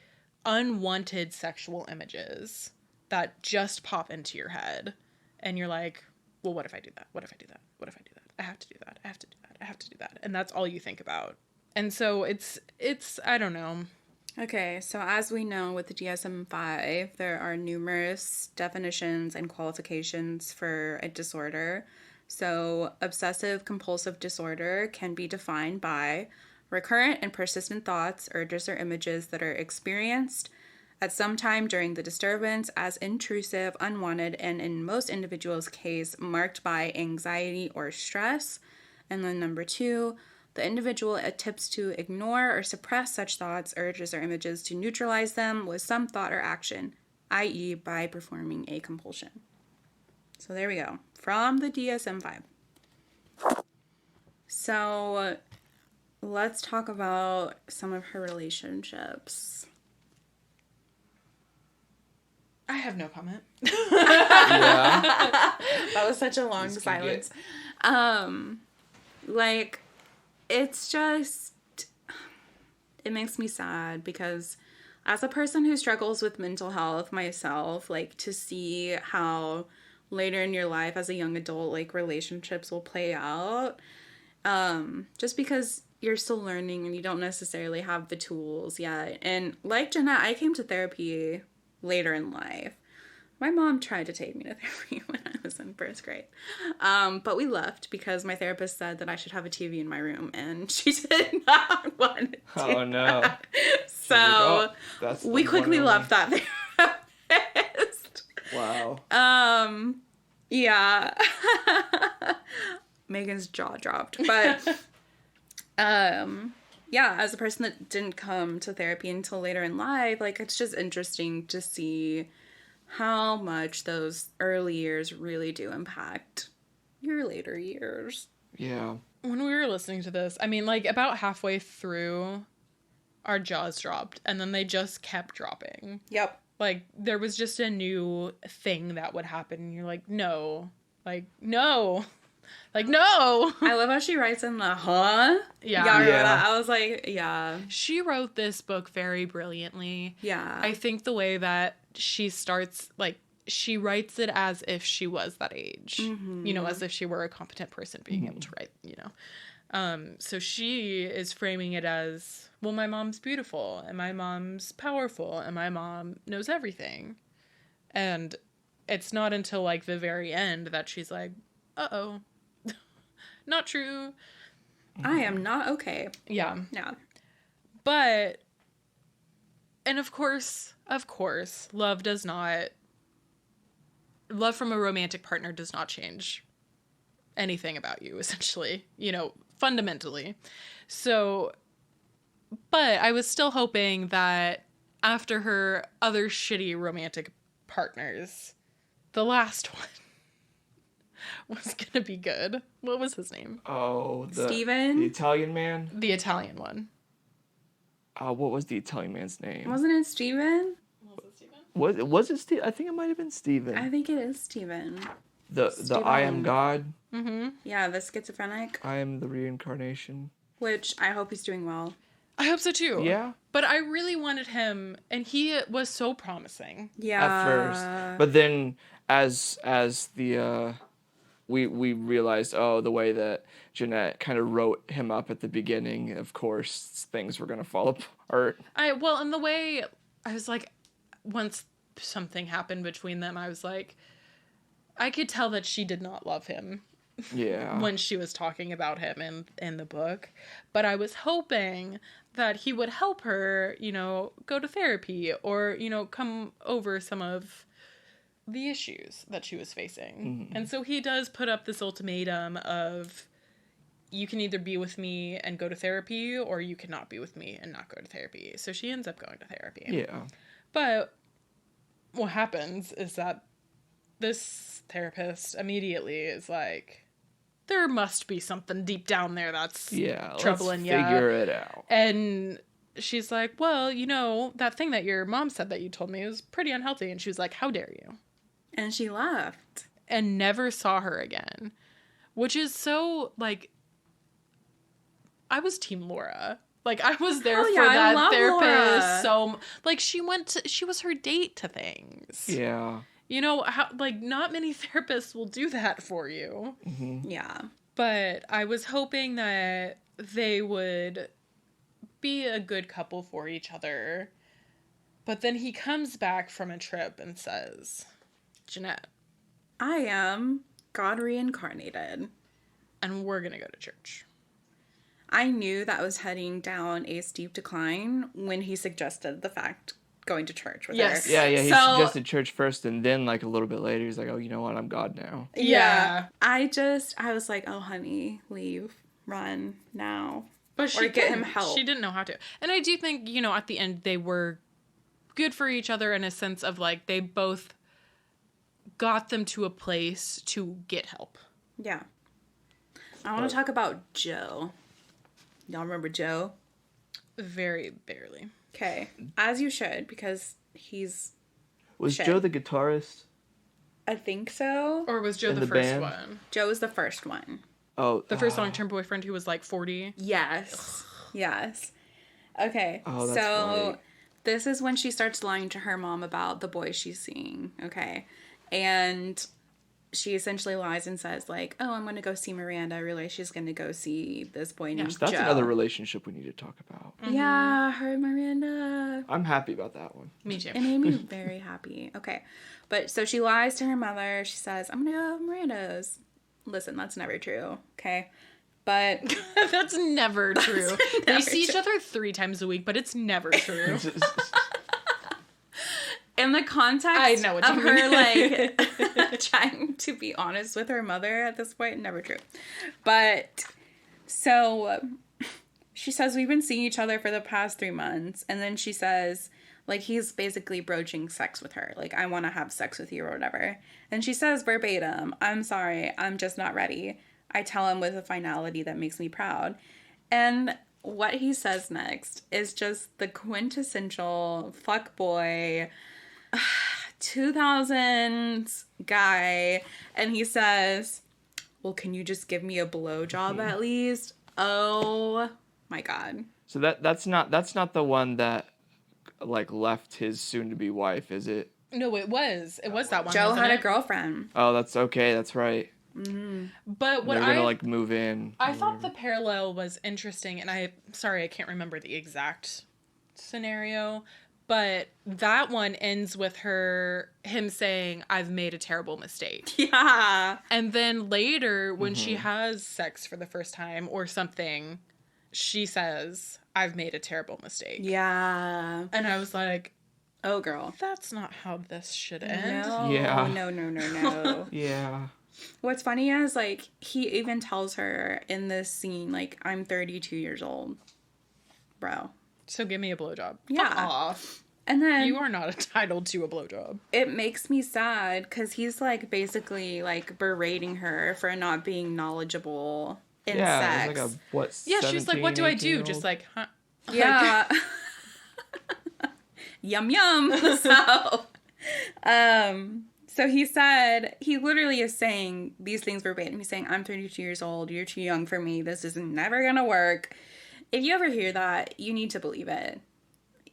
unwanted sexual images that just pop into your head, and you're like, well, what if I do that? What if I do that? What if I do that? I have to do that. I have to do that. I have to do that. And that's all you think about. And so it's I don't know. Okay, so as we know with the DSM-5, there are numerous definitions and qualifications for a disorder. So obsessive compulsive disorder can be defined by recurrent and persistent thoughts, urges, or images that are experienced at some time during the disturbance as intrusive, unwanted, and in most individuals' case, marked by anxiety or stress. And then number 2, the individual attempts to ignore or suppress such thoughts, urges, or images to neutralize them with some thought or action, i.e. by performing a compulsion. So there we go. From the DSM-5. So let's talk about some of her relationships. I have no comment. Yeah. That was such a long silence. Like, it's just, it makes me sad because as a person who struggles with mental health myself, like, to see how later in your life as a young adult, like, relationships will play out, just because you're still learning and you don't necessarily have the tools yet. And like Jennette, I came to therapy later in life. My mom tried to take me to therapy when I was in first grade. But we left because my therapist said that I should have a TV in my room, and she did not want to do Oh, no. that. So Like, oh, that's the we quickly one left that therapist. Wow. Yeah. Megan's jaw dropped. But yeah, as a person that didn't come to therapy until later in life, like, it's just interesting to see how much those early years really do impact your later years. Yeah. When we were listening to this, I mean, like, about halfway through, our jaws dropped, and then they just kept dropping. Yep. Like, there was just a new thing that would happen, and you're like, no. Like, no. Like, no. I love how she writes in the huh? Yeah. Y'all remember Yeah. that? I was like, yeah. She wrote this book very brilliantly. Yeah. I think the way that she starts, like, she writes it as if she was that age. Mm-hmm. You know, as if she were a competent person being able to write, you know. So she is framing it as, well, my mom's beautiful, and my mom's powerful, and my mom knows everything. And it's not until, like, the very end that she's like, uh-oh. Not true. I am not okay. Yeah. Yeah. But, and of course, love from a romantic partner does not change anything about you, essentially, you know, fundamentally. So, but I was still hoping that after her other shitty romantic partners, the last one was gonna be good. What was his name? Oh, Steven? the Italian man. The Italian one. What was the Italian man's name? Wasn't it Steven? Was it Steven? Was it Steve? I think it might have been Steven. I think it is Steven. The I am God. Mm-hmm. Yeah, the schizophrenic, I am the reincarnation. which I hope he's doing well. I hope so too. Yeah. But I really wanted him, and he was so promising. Yeah. At first, but then as the we realized, oh, the way that Jennette kind of wrote him up at the beginning, of course things were gonna fall apart. And the way I was like, once something happened between them, I was like, I could tell that she did not love him. Yeah. When she was talking about him in the book. But I was hoping that he would help her, you know, go to therapy or, you know, come over some of the issues that she was facing. And so he does put up this ultimatum of, you can either be with me and go to therapy, or you cannot be with me and not go to therapy. So she ends up going to therapy. Yeah. But what happens is that this therapist immediately is like, there must be something deep down there that's troubling you. Figure it out. And she's like, well, you know, that thing that your mom said that you told me was pretty unhealthy. And she was like, how dare you? And she left. And never saw her again. Which is so, like, I was Team Laura. Like, I was there for I that love therapist. Laura. Like, she was her date to things. Yeah. You know, how, like, not many therapists will do that for you. Mm-hmm. Yeah. But I was hoping that they would be a good couple for each other. But then he comes back from a trip and says, Jennette, I am God reincarnated. and we're going to go to church. I knew that was heading down a steep decline when he suggested the fact going to church with Yes. her. Yeah, he So- suggested church first, and then, like, a little bit later, he's like, oh, you know what, I'm God now. Yeah. I was like, oh, honey, leave. Run now. But she Or get him couldn't. help. She didn't know how to. And I do think, you know, at the end they were good for each other in a sense of like they both got them to a place to get help. Yeah. I want to talk about Joe. Y'all remember Joe? Very barely. Okay. As you should, because he's... Was Shit. Joe the guitarist? I think so. Or was Joe In the the first band? one? Joe was the first one. Oh, The first long-term boyfriend who was like 40? Yes. Yes. Okay. Oh, that's so right. this is when she starts lying to her mom about the boy she's seeing. Okay. And she essentially lies and says, like, oh, I'm going to go see Miranda. I realize she's going to go see this boy named That's Joe. another relationship we need to talk about. Yeah, her and Miranda. I'm happy about that one. Me too. It made me very happy. Okay. But so she lies to her mother. She says, I'm going to go to Miranda's. Listen, that's never true. Okay. But That's never true. They never see each true. other 3 times a week, but it's never true. in the context I know what of you her, mean. like, trying to be honest with her mother at this point, never true. But, so, she says, we've been seeing each other for the past 3 months. And then she says, like, he's basically broaching sex with her. Like, I want to have sex with you or whatever. And she says verbatim, I'm sorry, I'm just not ready. I tell him with a finality that makes me proud. And what he says next is just the quintessential fuckboy 2000s guy. And he says, well, can you just give me a blowjob at least? Oh my God. So that's not the one that like left his soon-to-be wife, is it? No, it was. It was that one. Joe wasn't had a it? girlfriend. Oh, that's okay. That's right. But what They're gonna like move in. I thought the parallel was interesting, and I can't remember the exact scenario, but that one ends with him saying, I've made a terrible mistake. Yeah. And then later, when she has sex for the first time or something, she says, I've made a terrible mistake. Yeah. And I was like, Oh, girl. that's not how this should end. No. Yeah. No. Yeah. What's funny is, like, he even tells her in this scene, like, I'm 32 years old. Bro. So give me a blowjob. Yeah. Fuck off. And then You are not entitled to a blowjob. it makes me sad because he's, like, basically, like, berating her for not being knowledgeable in Yeah. sex. It's like a what? Yeah, she's like, what do I do? 18-year-old? Just like, huh? Yeah. Yum yum. So he said, he literally is saying these things verbatim. He's saying, I'm 32 years old. You're too young for me. This is never going to work. If you ever hear that, you need to believe it.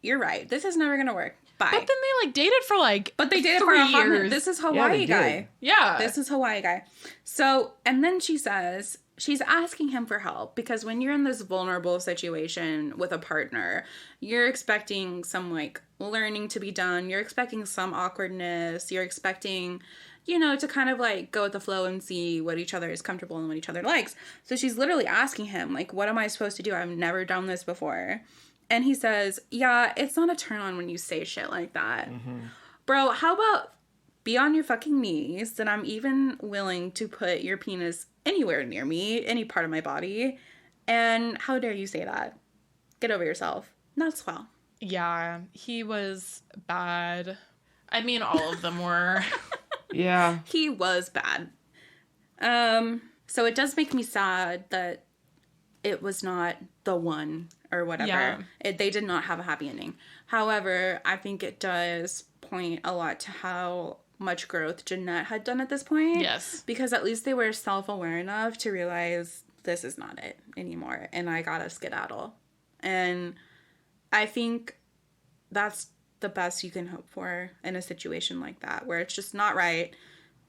You're right. This is never going to work. Bye. But then they like dated for like But they did it 3 for a hot minute. years. This is Yeah, Hawaii they guy. did. Yeah. This is Hawaii guy. So, and then she says, she's asking him for help because when you're in this vulnerable situation with a partner, you're expecting some like learning to be done. You're expecting some awkwardness. You're expecting, you know, to kind of like go with the flow and see what each other is comfortable and what each other likes. So she's literally asking him, like, what am I supposed to do? I've never done this before. And he says, yeah, it's not a turn on when you say shit like that. Bro, how about be on your fucking knees, then I'm even willing to put your penis anywhere near me, any part of my body. And how dare you say that? Get over yourself. Not swell. Yeah, he was bad. I mean, all of them were. Yeah. He was bad. So it does make me sad that it was not the one or whatever. Yeah. They did not have a happy ending. However, I think it does point a lot to how much growth Jennette had done at this point. Yes. Because at least they were self-aware enough to realize this is not it anymore. And I gotta skedaddle. And I think that's the best you can hope for in a situation like that, where it's just not right.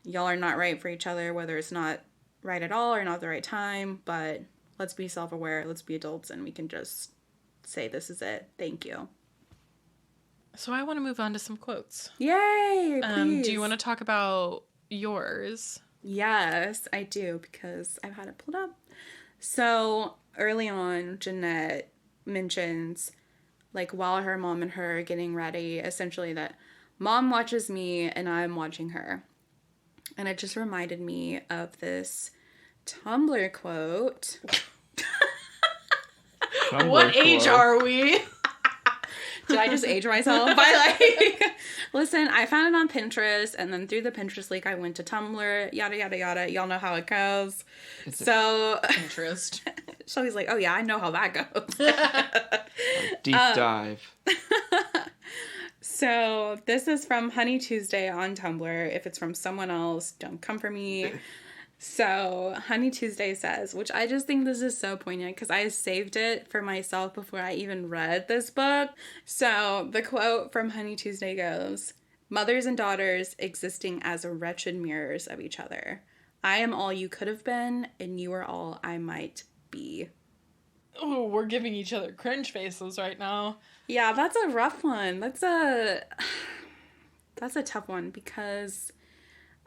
Y'all are not right for each other, whether it's not right at all or not the right time. But let's be self-aware. Let's be adults. And we can just say, this is it. Thank you. So I want to move on to some quotes. Yay! Please. Do you want to talk about yours? Yes, I do, because I've had it pulled up. So early on, Jennette mentions, like, while her mom and her are getting ready, essentially that mom watches me and I'm watching her. And it just reminded me of this Tumblr quote. Tumblr What age quote. are we? Did I just age myself by like, listen, I found it on Pinterest, and then through the Pinterest leak, I went to Tumblr, yada, yada, yada. Y'all know how it goes. So Pinterest. Shelby's like, oh yeah, I know how that goes. Deep dive. So this is from Honey Tuesday on Tumblr. If it's from someone else, don't come for me. So Honey Tuesday says, which I just think this is so poignant because I saved it for myself before I even read this book. So the quote from Honey Tuesday goes, "Mothers and daughters existing as wretched mirrors of each other. I am all you could have been, and you are all I might be." Oh, we're giving each other cringe faces right now. Yeah, that's a rough one. That's a tough one because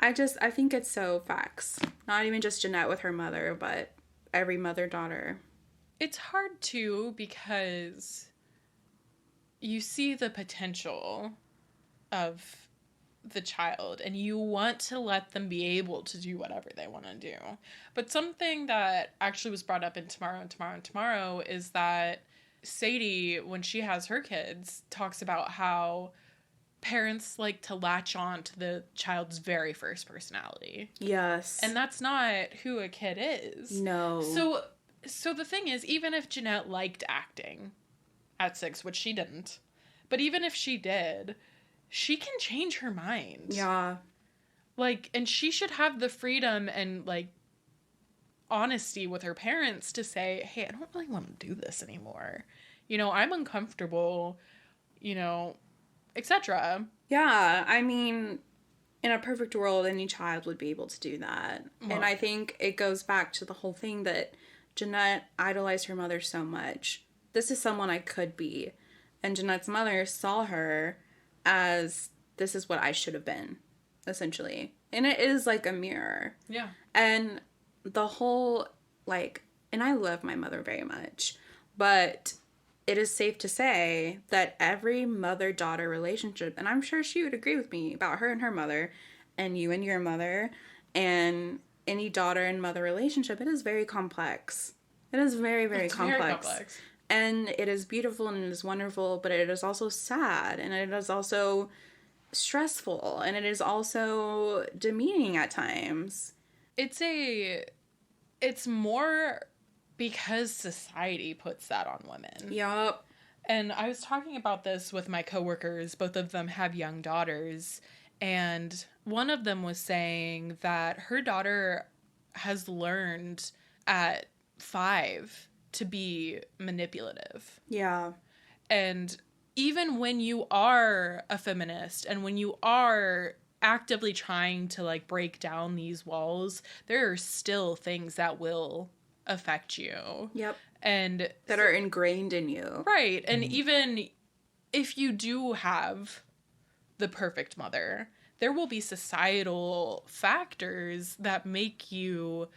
I think it's so facts. Not even just Jennette with her mother, but every mother-daughter. It's hard too because you see the potential of the child and you want to let them be able to do whatever they want to do. But something that actually was brought up in Tomorrow is that Sadie, when she has her kids, talks about how parents like to latch on to the child's very first personality. Yes. And that's not who a kid is. No. So the thing is, even if Jennette liked acting at 6, which she didn't, but even if she did, she can change her mind. Yeah. Like, and she should have the freedom and, like, honesty with her parents to say, hey, I don't really want to do this anymore. You know, I'm uncomfortable, you know, etc. Yeah, I mean, in a perfect world, any child would be able to do that. Well, and I think it goes back to the whole thing that Jennette idolized her mother so much. This is someone I could be. And Jennette's mother saw her as, this is what I should have been, essentially. And it is like a mirror. Yeah. And the whole, like, and I love my mother very much, but it is safe to say that every mother-daughter relationship, and I'm sure she would agree with me about her and her mother, and you and your mother, and any daughter and mother relationship, it is very complex. It is very, very complex. Very complex. And it is beautiful and it is wonderful, but it is also sad, and it is also stressful, and it is also demeaning at times. It's more because society puts that on women. Yup. And I was talking about this with my coworkers. Both of them have young daughters. And one of them was saying that her daughter has learned at 5 to be manipulative. Yeah. And even when you are a feminist and when you are actively trying to, like, break down these walls, there are still things that will affect you. Yep. And that are ingrained in you. Right. And even if you do have the perfect mother, there will be societal factors that make you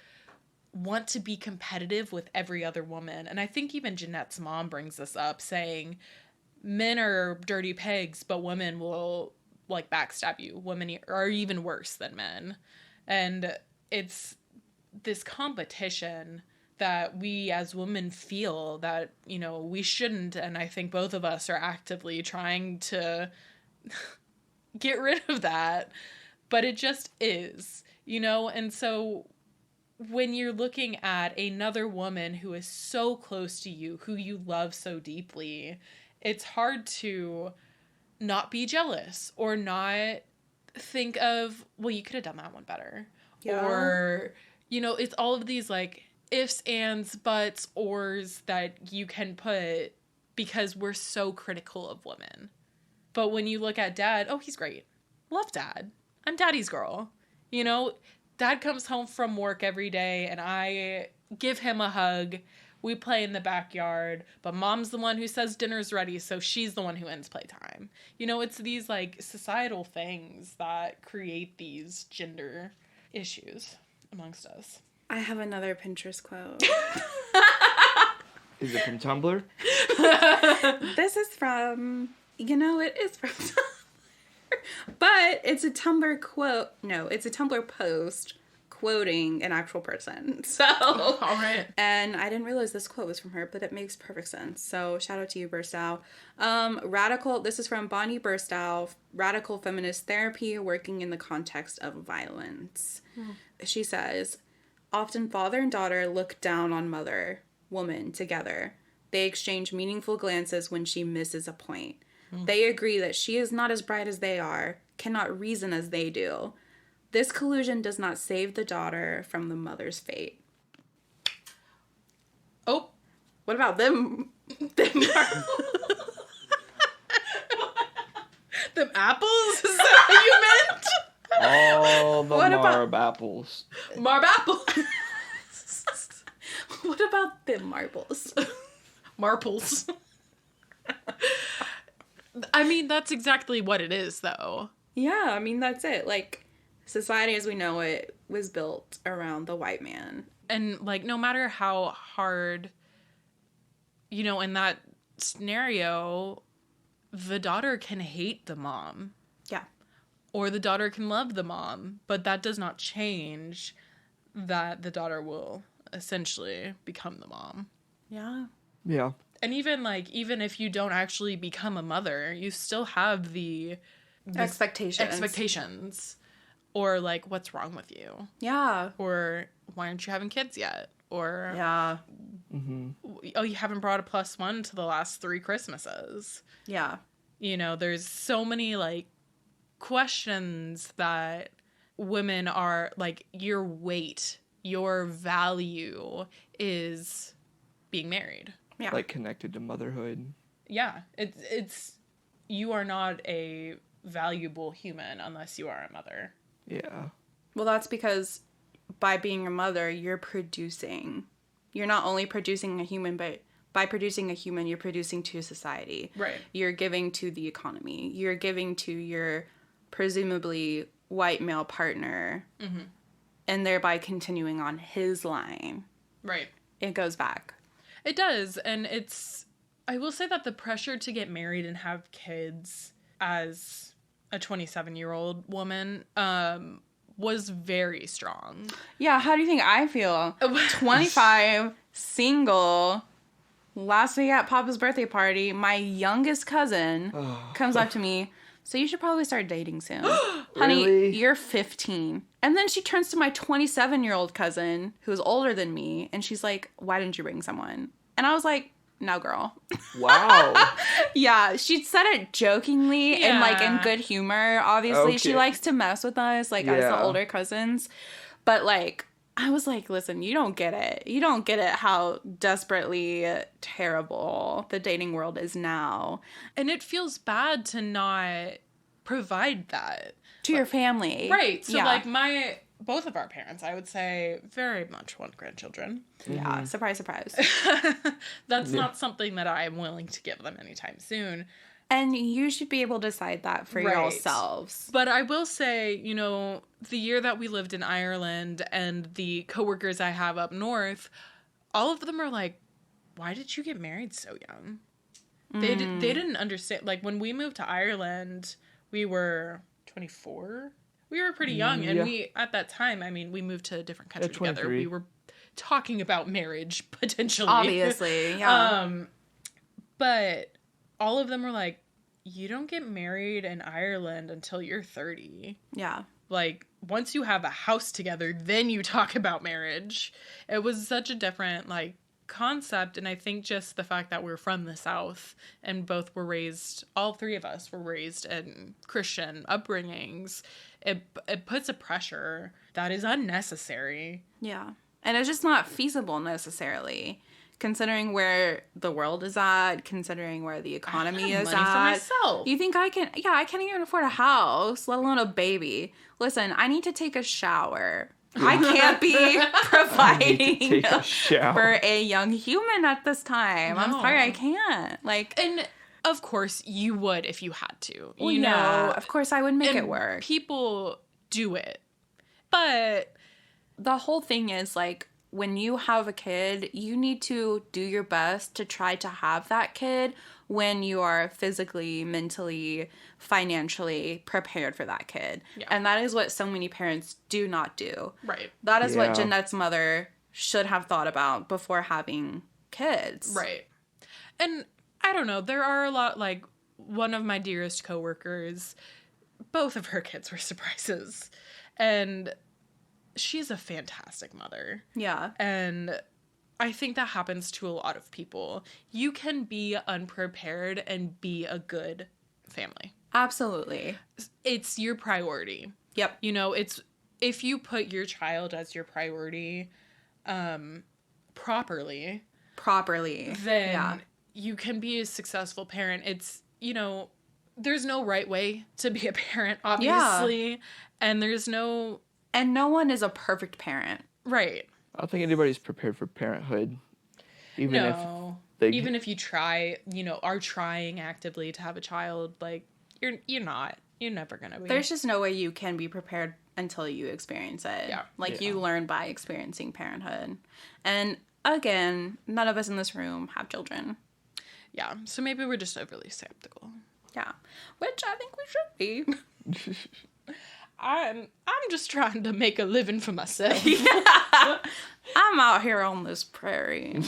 want to be competitive with every other woman. And I think even Jennette's mom brings this up, saying men are dirty pigs, but women will, like, backstab you. Women are even worse than men. And it's this competition that we as women feel that, you know, we shouldn't. And I think both of us are actively trying to get rid of that. But it just is, you know? And so when you're looking at another woman who is so close to you, who you love so deeply, it's hard to not be jealous or not think of, well, you could have done that one better. Yeah. Or, you know, it's all of these, like, ifs, ands, buts, ors that you can put because we're so critical of women. But when you look at Dad, oh, he's great. Love Dad. I'm Daddy's girl. You know, Dad comes home from work every day and I give him a hug. We play in the backyard, but Mom's the one who says dinner's ready, so she's the one who ends playtime. You know, it's these, like, societal things that create these gender issues amongst us. I have another Pinterest quote. Is it from Tumblr? This is from, you know, it is from Tumblr. But it's a Tumblr quote. No, it's a Tumblr post. quoting an actual person. So, All right. and I didn't realize this quote was from her, but it makes perfect sense. So shout out to you, Burstow. This is from Bonnie Burstow, Radical Feminist Therapy, Working in the Context of Violence. She says, often father and daughter look down on mother, woman, together. They exchange meaningful glances when she misses a point. They agree that she is not as bright as they are, cannot reason as they do. This collusion does not save the daughter from the mother's fate. Oh, What about them? them apples? Is that what you meant? All the What about- Marb apples. Marb apple. What about them marbles? Marples. I mean, that's exactly what it is, though. Yeah, I mean, that's it. Like, society as we know it was built around the white man. And, like, no matter how hard, you know, in that scenario, the daughter can hate the mom. Yeah. Or the daughter can love the mom. But that does not change that the daughter will essentially become the mom. Yeah. Yeah. And even if you don't actually become a mother, you still have the expectations. Or, like, what's wrong with you? Yeah. Or why aren't you having kids yet? Or, Yeah. oh, you haven't brought a +1 to the last 3 Christmases. Yeah. You know, there's so many, like, questions that women are, like, your weight, your value is being married. Yeah. Like connected to motherhood. Yeah, it's you are not a valuable human unless you are a mother. Yeah. Well, that's because by being a mother, you're producing. You're not only producing a human, but by producing a human, you're producing to society. Right. You're giving to the economy. You're giving to your presumably white male partner. Mm-hmm. And thereby continuing on his line. Right. It goes back. It does, and I will say that the pressure to get married and have kids as a 27-year-old woman was very strong. Yeah, how do you think I feel? 25, single, last week at Papa's birthday party, my youngest cousin comes up to me, so you should probably start dating soon. Honey, Really? you're 15. And then she turns to my 27-year-old cousin, who's older than me, and she's like, why didn't you bring someone? And I was like, no, girl. Wow. Yeah, she said it jokingly and, like, in Yeah. good humor. Obviously, she Okay. likes to mess with us, like, as the Yeah. older cousins. But, like, I was like, listen, you don't get it. You don't get it how desperately terrible the dating world is now. And it feels bad to not provide that. To your family. Right. So, Yeah. like, both of our parents, I would say, very much want grandchildren. Yeah, surprise, surprise. That's not something that I'm willing to give them anytime soon. And you should be able to decide that for Right. yourselves. But I will say, you know, the year that we lived in Ireland and the coworkers I have up north, all of them are like, why did you get married so young? They didn't understand. Like, when we moved to Ireland, we were 24. We were pretty young. And Yeah. we, at that time, I mean, we moved to a different country together. 23. We were talking about marriage, potentially. Obviously, yeah. But all of them were like, you don't get married in Ireland until you're 30. Yeah. Like, once you have a house together, then you talk about marriage. It was such a different, like, concept. And I think just the fact that we're from the South and both were raised, all 3 of us were raised in Christian upbringings, it puts a pressure that is unnecessary. Yeah. And it's just not feasible necessarily, considering where the world is at, considering where the economy is money for at. myself. You think I can? Yeah, I can't even afford a house, let alone a baby. Listen, I need to take a shower. I can't be providing Take a shower. for a young human at this time. I'm No. sorry, I can't. Like, And of course you would if you had to. well, You know, yeah, of course I would make and it work. people do it. But The whole thing is, like, when you have a kid, you need to do your best to try to have that kid when you are physically, mentally, financially prepared for that kid. Yeah. And that is what so many parents do not do. Right. That is what Yeah. Jennette's mother should have thought about before having kids. Right. And I don't know, there are a lot, like, one of my dearest coworkers, both of her kids were surprises. And she's a fantastic mother. Yeah. And I think that happens to a lot of people. You can be unprepared and be a good family. Absolutely. It's your priority. Yep. You know, it's if you put your child as your priority properly, then Yeah. you can be a successful parent. It's, you know, there's no right way to be a parent, obviously. And there's no... And no one is a perfect parent. Right. I don't think anybody's prepared for parenthood. Even No. Even if you try, you know, are trying actively to have a child, like, you're not. You're never going to be. There's just no way you can be prepared until you experience it. Yeah. Like, Yeah. you learn by experiencing parenthood. And again, none of us in this room have children. Yeah. So maybe we're just overly skeptical. Yeah. Which I think we should be. I'm just trying to make a living for myself. I'm out here on this prairie.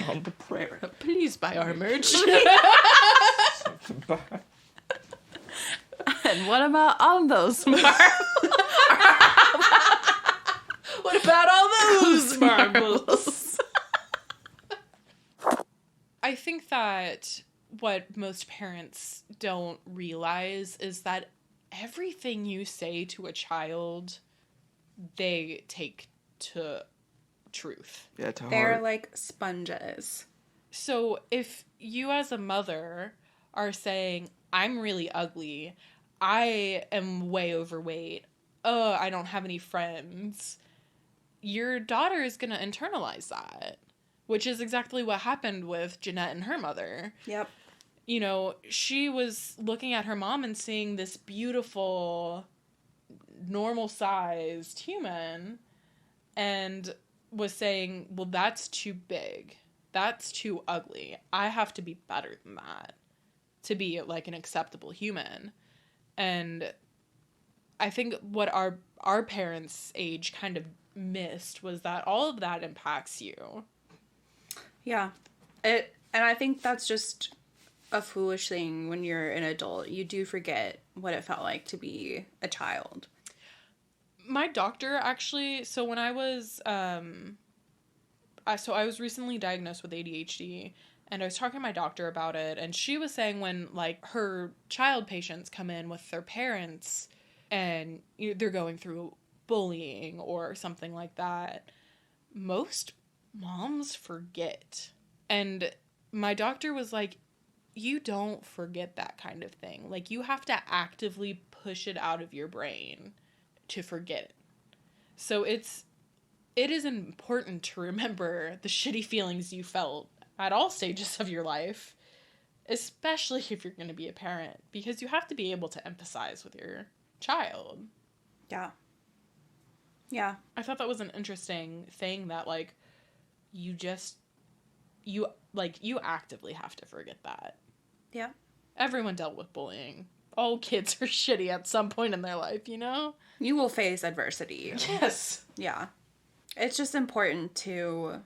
on the prayer. Please buy our merch. And what about all those marbles? What about all those marbles? I think that what most parents don't realize is that everything you say to a child, they take to truth. Yeah, to They're heart. like sponges. So if you as a mother are saying, I'm really ugly, I am way overweight, I don't have any friends, your daughter is going to internalize that, which is exactly what happened with Jennette and her mother. Yep. You know, she was looking at her mom and seeing this beautiful, normal-sized human and was saying, well, that's too big. That's too ugly. I have to be better than that to be, like, an acceptable human. And I think what our parents' age kind of missed was that all of that impacts you. Yeah. And I think that's just a foolish thing when you're an adult. You do forget what it felt like to be a child. My doctor actually, so when I was, I was recently diagnosed with ADHD, and I was talking to my doctor about it, and she was saying when, like, her child patients come in with their parents, and they're going through bullying or something like that, most moms forget. And my doctor was like, you don't forget that kind of thing. Like, you have to actively push it out of your brain to forget it. So it is important to remember the shitty feelings you felt at all stages of your life, especially if you're going to be a parent, because you have to be able to empathize with your child. Yeah. Yeah. I thought that was an interesting thing that, like, you actively have to forget that. Yeah. Everyone dealt with bullying. All kids are shitty at some point in their life, you know? You will face adversity. Yes. Yeah. It's just important to,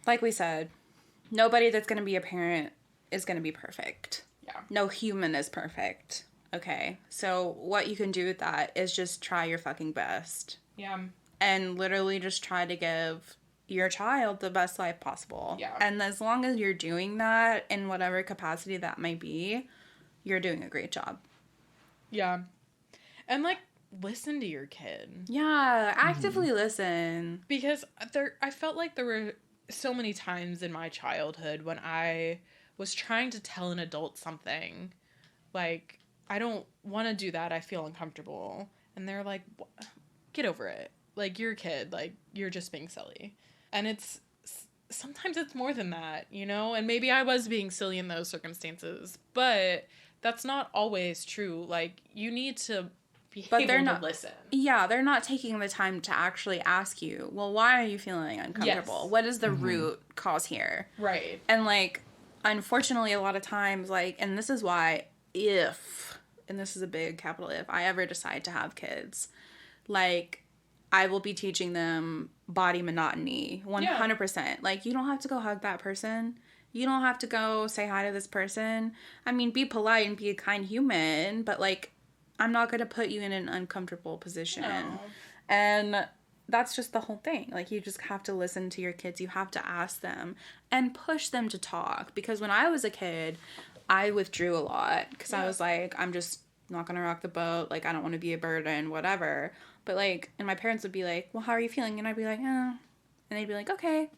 like we said, nobody that's going to be a parent is going to be perfect. Yeah. No human is perfect. Okay? So what you can do with that is just try your fucking best. Yeah. And literally just try to give your child the best life possible. Yeah. And as long as you're doing that in whatever capacity that might be, you're doing a great job. Yeah. And, like, listen to your kid. Yeah, actively listen. Because I felt like there were so many times in my childhood when I was trying to tell an adult something. Like, I don't want to do that. I feel uncomfortable. And they're like, get over it. Like, you're a kid. Like, you're just being silly. And sometimes it's more than that, you know? And maybe I was being silly in those circumstances. But that's not always true. Like, you need to be able to listen. Yeah, they're not taking the time to actually ask you, well, why are you feeling uncomfortable? Yes. What is the root cause here? Right. And, like, unfortunately, a lot of times, like, and this is why if, and this is a big capital if, I ever decide to have kids, like, I will be teaching them body monotony 100%. Like, you don't have to go hug that person. You don't have to go say hi to this person. I mean, be polite and be a kind human, but, like, I'm not going to put you in an uncomfortable position. No. And that's just the whole thing. Like, you just have to listen to your kids. You have to ask them and push them to talk. Because when I was a kid, I withdrew a lot because I was like, I'm just not going to rock the boat. Like, I don't want to be a burden, whatever. But, like, and my parents would be like, well, how are you feeling? And I'd be like, And they'd be like, okay.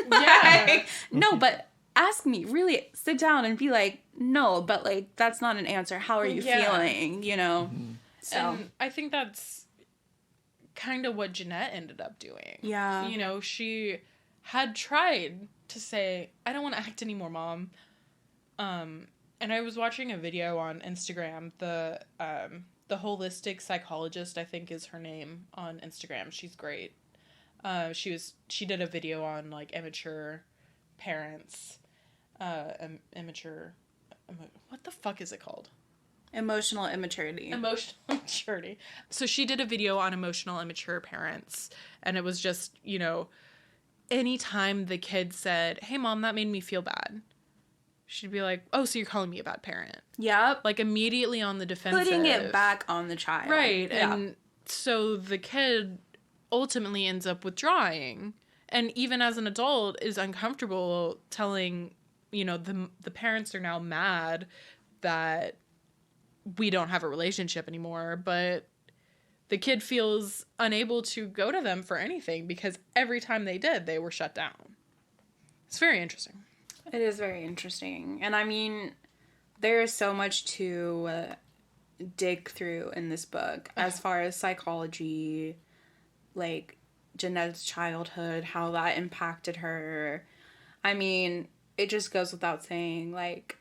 Like, no, but ask me. Really sit down and be like, no, but, like, that's not an answer. How are you feeling? You know? Mm-hmm. So. And I think that's kind of what Jennette ended up doing. Yeah. You know, she had tried to say, I don't want to act anymore, Mom. And I was watching a video on Instagram, the holistic psychologist, I think is her name on Instagram. She's great. She did a video on, like, immature parents, what the fuck is it called? Emotional immaturity. Emotional immaturity. So she did a video on emotional immature parents, and it was just, you know, anytime the kid said, hey, Mom, that made me feel bad, she'd be like, oh, so you're calling me a bad parent. Yep. Like, immediately on the defensive. Putting it back on the child. Right. Yeah. And so the kid ultimately ends up withdrawing. And even as an adult is uncomfortable telling, you know, the parents are now mad that we don't have a relationship anymore. But the kid feels unable to go to them for anything because every time they did, they were shut down. It's very interesting. It is very interesting. And I mean, there is so much to dig through in this book as far as psychology, like Jennette's childhood, how that impacted her. I mean, it just goes without saying, like,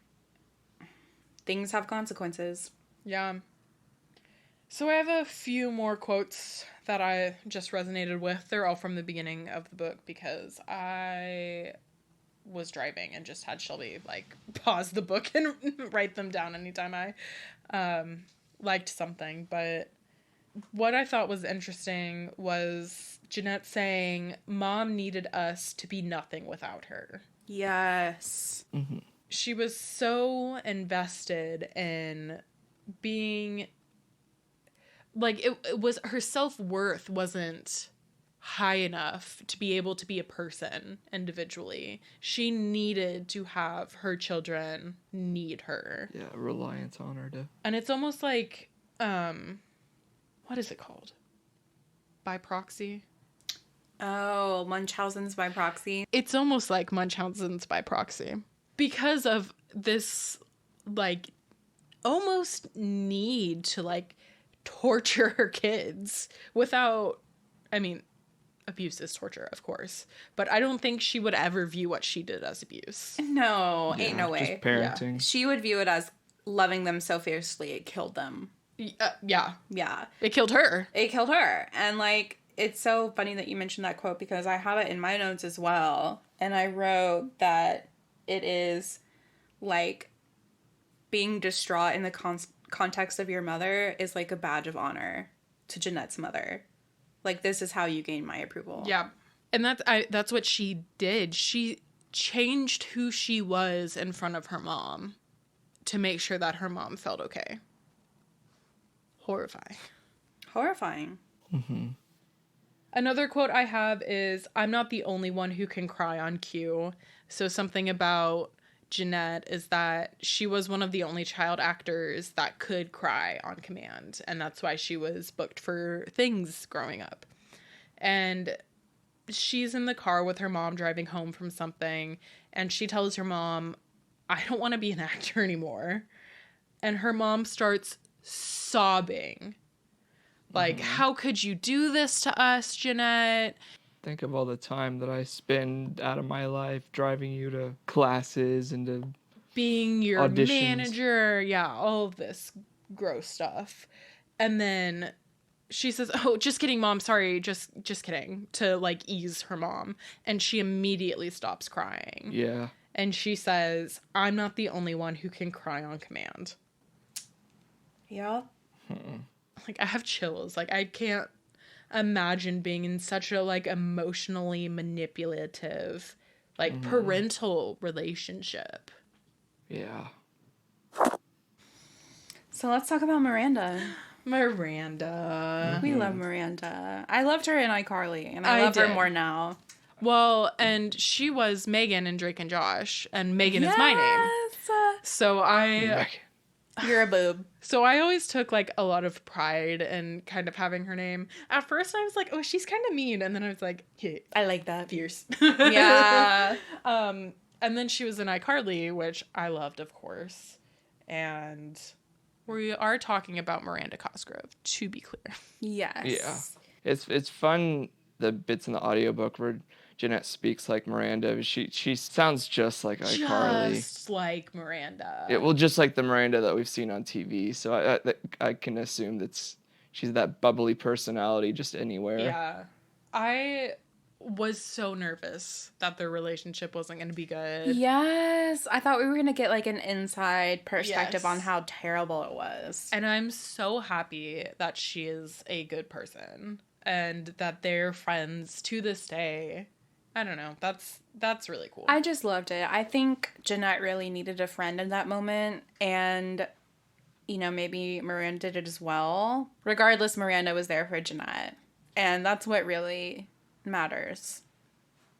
things have consequences. Yeah. So I have a few more quotes that I just resonated with. They're all from the beginning of the book because I was driving and just had Shelby, like, pause the book and write them down anytime I liked something. But what I thought was interesting was Jennette saying, Mom needed us to be nothing without her. Yes. Mm-hmm. She was so invested in being, like, it was, her self-worth wasn't high enough to be able to be a person individually. She needed to have her children need her. Yeah, reliance on her to. And it's almost like, what is it called? By proxy? Oh, Munchausen's by proxy. It's almost like Munchausen's by proxy. Because of this, like, almost need to, like, torture her kids without, I mean, abuse is torture, of course, but I don't think she would ever view what she did as abuse. No, ain't no way. Just parenting. Yeah. She would view it as loving them so fiercely it killed them. Yeah. Yeah. It killed her. It killed her. And, like, it's so funny that you mentioned that quote because I have it in my notes as well. And I wrote that it is, like, being distraught in the context of your mother is like a badge of honor to Jennette's mother. Like, this is how you gain my approval. Yeah. And that's what she did. She changed who she was in front of her mom to make sure that her mom felt okay. Horrifying. Horrifying. Mm-hmm. Another quote I have is, I'm not the only one who can cry on cue. So something about Jennette is that she was one of the only child actors that could cry on command. And that's why she was booked for things growing up. And she's in the car with her mom driving home from something. And she tells her mom, I don't want to be an actor anymore. And her mom starts sobbing. Like, how could you do this to us, Jennette? Think of all the time that I spend out of my life driving you to classes and to being your auditions. Manager. Yeah, all of this gross stuff. And then she says, oh, just kidding, Mom. Sorry, just kidding. To, like, ease her mom. And she immediately stops crying. Yeah. And she says, I'm not the only one who can cry on command. Yeah. Like, I have chills. Like, I can't imagine being in such a, like, emotionally manipulative, like, parental relationship. Yeah. So let's talk about Miranda. Miranda. We love Miranda. I loved her in iCarly, and I I love her did. more now. Well, and she was Meagan in Drake and Josh, and Meagan is my name. Yes! So You're a boob. So I always took, like, a lot of pride in kind of having her name. At first, I was like, oh, she's kind of mean. And then I was like, yeah, I like that. fierce. Yeah. And then she was in iCarly, which I loved, of course. And we are talking about Miranda Cosgrove, to be clear. Yes. Yeah. It's fun, the bits in the audiobook where Jennette speaks like Miranda. She sounds just like iCarly. Just like Miranda. Just like the Miranda that we've seen on TV. So I can assume that she's that bubbly personality just anywhere. Yeah. I was so nervous that their relationship wasn't going to be good. Yes. I thought we were going to get like an inside perspective Yes. on how terrible it was. And I'm so happy that she is a good person and that they're friends to this day. I don't know. That's really cool. I just loved it. I think Jennette really needed a friend in that moment, and maybe Miranda did as well. Regardless, Miranda was there for Jennette, and that's what really matters.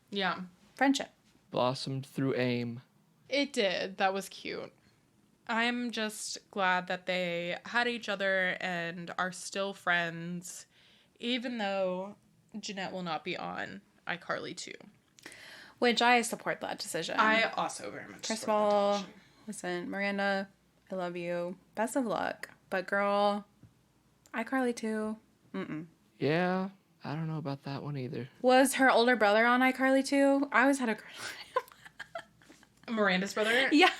Yeah. Friendship. Blossomed through AIM. It did. That was cute. I'm just glad that they had each other and are still friends, even though Jennette will not be on iCarly 2. Which I support that decision. I also very much First of support that all, decision. listen, Miranda, I love you. Best of luck. But girl, iCarly 2, Yeah, I don't know about that one either. Was her older brother on iCarly 2? I always had a crush on him. Miranda's brother? Yeah.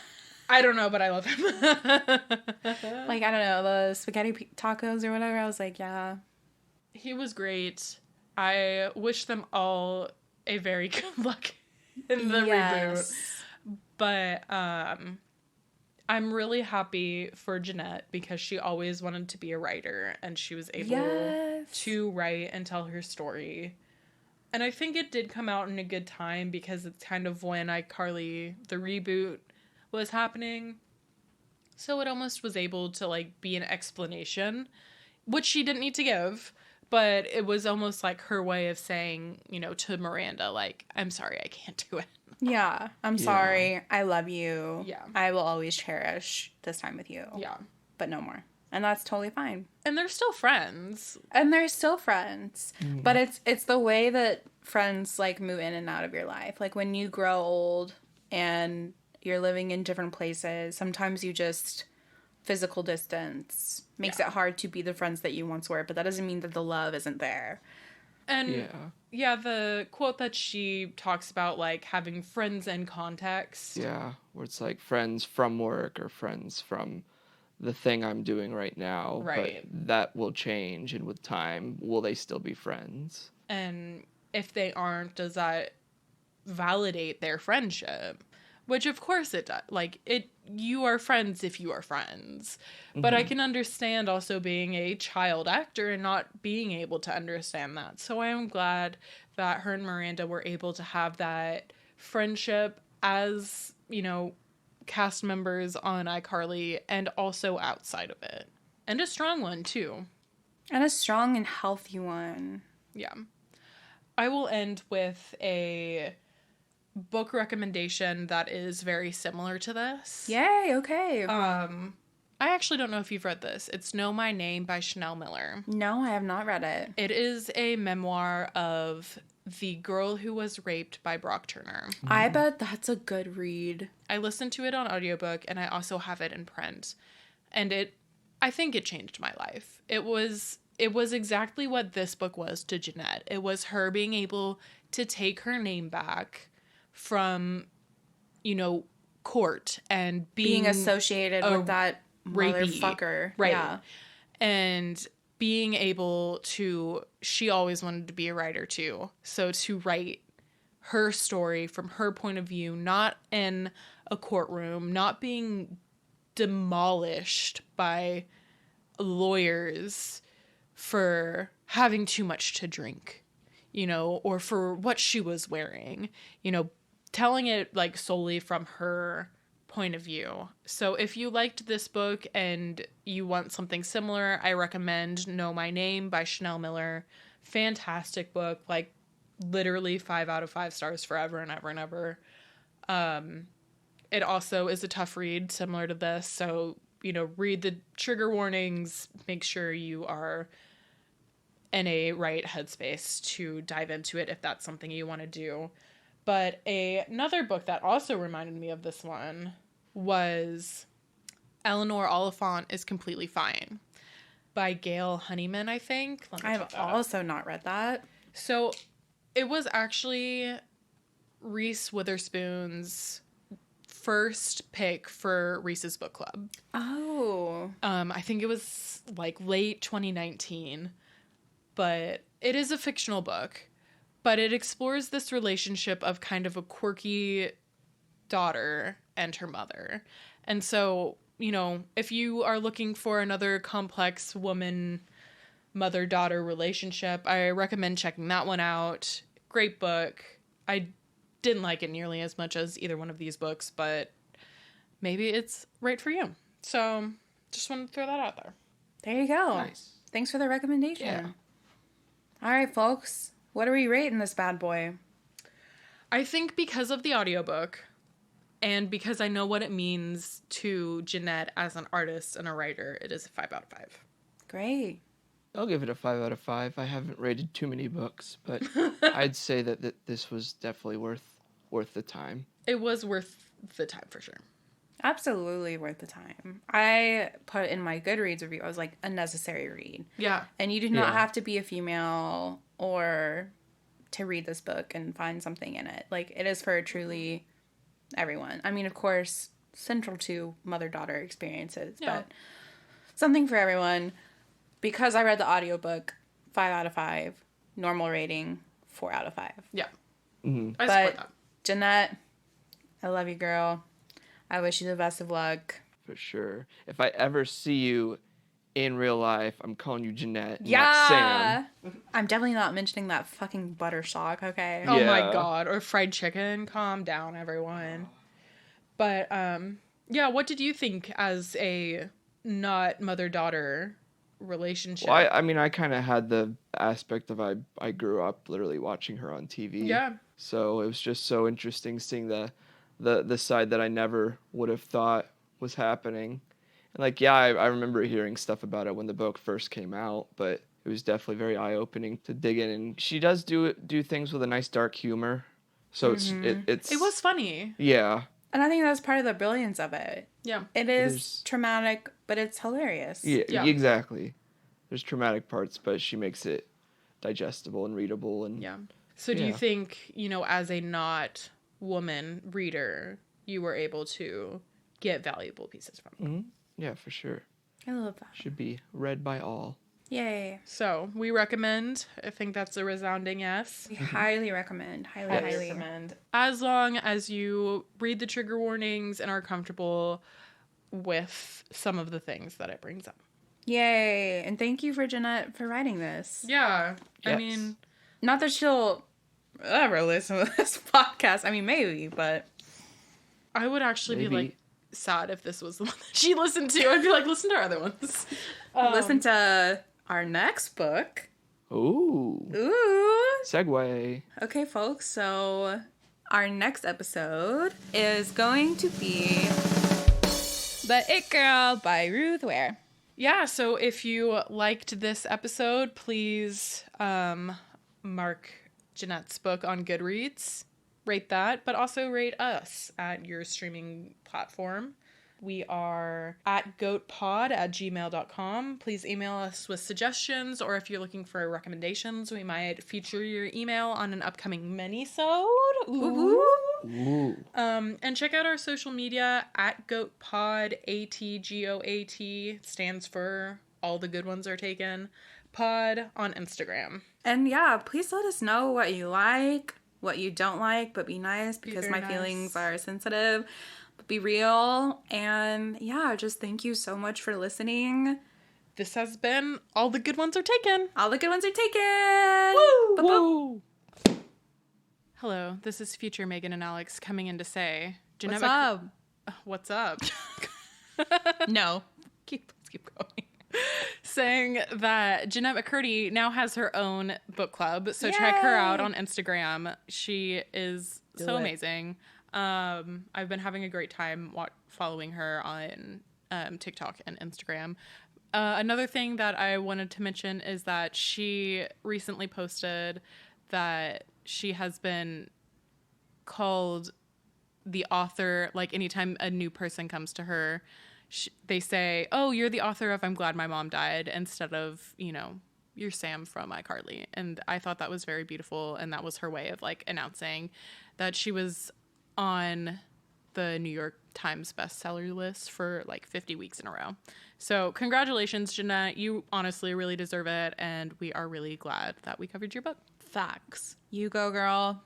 I don't know, but I love him. Like, I don't know, the spaghetti tacos or whatever. I was like, yeah. He was great. I wish them all a very good luck in the reboot. But I'm really happy for Jennette because she always wanted to be a writer and she was able to write and tell her story. And I think it did come out in a good time because it's kind of when iCarly, the reboot, was happening. So it almost was able to, like, be an explanation, which she didn't need to give. But it was almost like her way of saying, to Miranda, like, I'm sorry, I can't do it. Yeah. I'm sorry. I love you. Yeah. I will always cherish this time with you. Yeah. But no more. And that's totally fine. And they're still friends. And they're still friends. But it's the way that friends, like, move in and out of your life. Like, when you grow old and you're living in different places, sometimes you just... physical distance makes it hard to be the friends that you once were, but that doesn't mean that the love isn't there. And the quote that she talks about, like, having friends in context. Yeah, where it's like friends from work or friends from the thing I'm doing right now. Right. But that will change, and with time, will they still be friends? And if they aren't, does that validate their friendship? Which, of course, it does. Like, you are friends if you are friends. But I can understand also being a child actor and not being able to understand that. So I am glad that her and Miranda were able to have that friendship as, cast members on iCarly and also outside of it. And a strong one, too. And a strong and healthy one. Yeah. I will end with a book recommendation that is very similar to this. Yay, okay. I actually don't know if you've read this. It's Know My Name by Chanel Miller. No, I have not read it. It is a memoir of the girl who was raped by Brock Turner. I bet that's a good read. I listened to it on audiobook and I also have it in print. And I think it changed my life. It was exactly what this book was to Jennette. It was her being able to take her name back from, court and being associated with that rapey motherfucker. Right. Yeah. And being able to, she always wanted to be a writer too. So to write her story from her point of view, not in a courtroom, not being demolished by lawyers for having too much to drink, you know, or for what she was wearing, you know, telling it like solely from her point of view. So if you liked this book and you want something similar, I recommend Know My Name by Chanel Miller. Fantastic book, like literally 5 out of 5 stars forever and ever and ever. It also is a tough read, similar to this. So, you know, read the trigger warnings, make sure you are in a right headspace to dive into it if that's something you want to do. But another book that also reminded me of this one was Eleanor Oliphant is Completely Fine by Gail Honeyman, I think. I have also not read that. So it was actually Reese Witherspoon's first pick for Reese's Book Club. Oh. I think it was like late 2019, but it is a fictional book, but it explores this relationship of kind of a quirky daughter and her mother. And so, you know, if you are looking for another complex woman mother-daughter relationship, I recommend checking that one out. Great book. I didn't like it nearly as much as either one of these books, but maybe it's right for you. So just wanted to throw that out there. There you go. Nice. Thanks for the recommendation. Yeah. All right, folks. What are we rating this bad boy? I think because of the audiobook and because I know what it means to Jennette as an artist and a writer, it is a 5 out of 5. Great. I'll give it a 5 out of 5. I haven't rated too many books, but I'd say that this was definitely worth the time. It was worth the time for sure. Absolutely worth the time. I put in my Goodreads review, I was like, a necessary read. Yeah. And you do not Yeah. have to be a female or to read this book and find something in it. Like, it is for truly everyone. I mean, of course, central to mother-daughter experiences, Yeah. but something for everyone. Because I read the audiobook, 5 out of 5. Normal rating, 4 out of 5. Yeah. Mm-hmm. I But support that. Jeanette, I love you, girl. I wish you the best of luck. For sure. If I ever see you in real life, I'm calling you Jennette, not Yeah. Sam. I'm definitely not mentioning that fucking butter sock, okay? Oh my Yeah. god. Or fried chicken. Calm down, everyone. But, yeah, what did you think as a not mother-daughter relationship? Well, I mean, I kind of had the aspect of I grew up literally watching her on TV. Yeah. So it was just so interesting seeing the side that I never would have thought was happening. And like, yeah, I remember hearing stuff about it when the book first came out, but it was definitely very eye-opening to dig in. And she does do things with a nice dark humor. So it's It was funny. yeah. And I think that's part of the brilliance of it. Yeah. It is There's- traumatic, but it's hilarious. Yeah, Yeah. exactly. There's traumatic parts, but she makes it digestible and readable. And Yeah. So do you Yeah. think, you know, as a not woman reader, you were able to get valuable pieces from it? yeah, for sure. I love that. Should be read by all. Yay. So we recommend. I think that's a resounding yes. We highly recommend. Highly, Highly highly. recommend. As long as you read the trigger warnings and are comfortable with some of the things that it brings up. Yay. And thank you for Jeanette for writing this. Yeah. I Yes. mean, Not that she'll ever listen to this podcast. I mean, maybe, but I would actually be Maybe. like sad if this was the one that she listened to. I'd be like, listen to our other ones. listen to our next book. Ooh. Ooh. Segue. Okay, folks, so our next episode is going to be The It Girl by Ruth Ware. Yeah, so if you liked this episode, please mark Jennette's book on Goodreads. Rate that, but also rate us at your streaming platform. We are at goatpod@gmail.com. Please email us with suggestions, or if you're looking for recommendations, we might feature your email on an upcoming mini-sode. Ooh. Ooh. And check out our social media at goatpod, ATGOAT, stands for all the good ones are taken, pod on Instagram. And yeah, please let us know what you like, what you don't like, but be nice because very my nice. feelings are sensitive. But be real. And yeah, just thank you so much for listening. This has been All the Good Ones Are Taken. All the good ones are taken. Woo! Boop, boop. Woo! Hello, this is future Meagan and Alex coming in to say, What's up? What's up? No. Let's keep going. Saying that Jennette McCurdy now has her own book club, so check her out on Instagram. She is so amazing. I've been having a great time following her on TikTok and Instagram. Another thing that I wanted to mention is that she recently posted that she has been called the author, like anytime a new person comes to her, they say, oh, you're the author of I'm Glad My Mom Died, instead of, you're Sam from iCarly. And I thought that was very beautiful, and that was her way of like announcing that she was on the New York Times bestseller list for like 50 weeks in a row. So congratulations, Jennette. You honestly really deserve it, and we are really glad that we covered your book. Facts. You go, girl.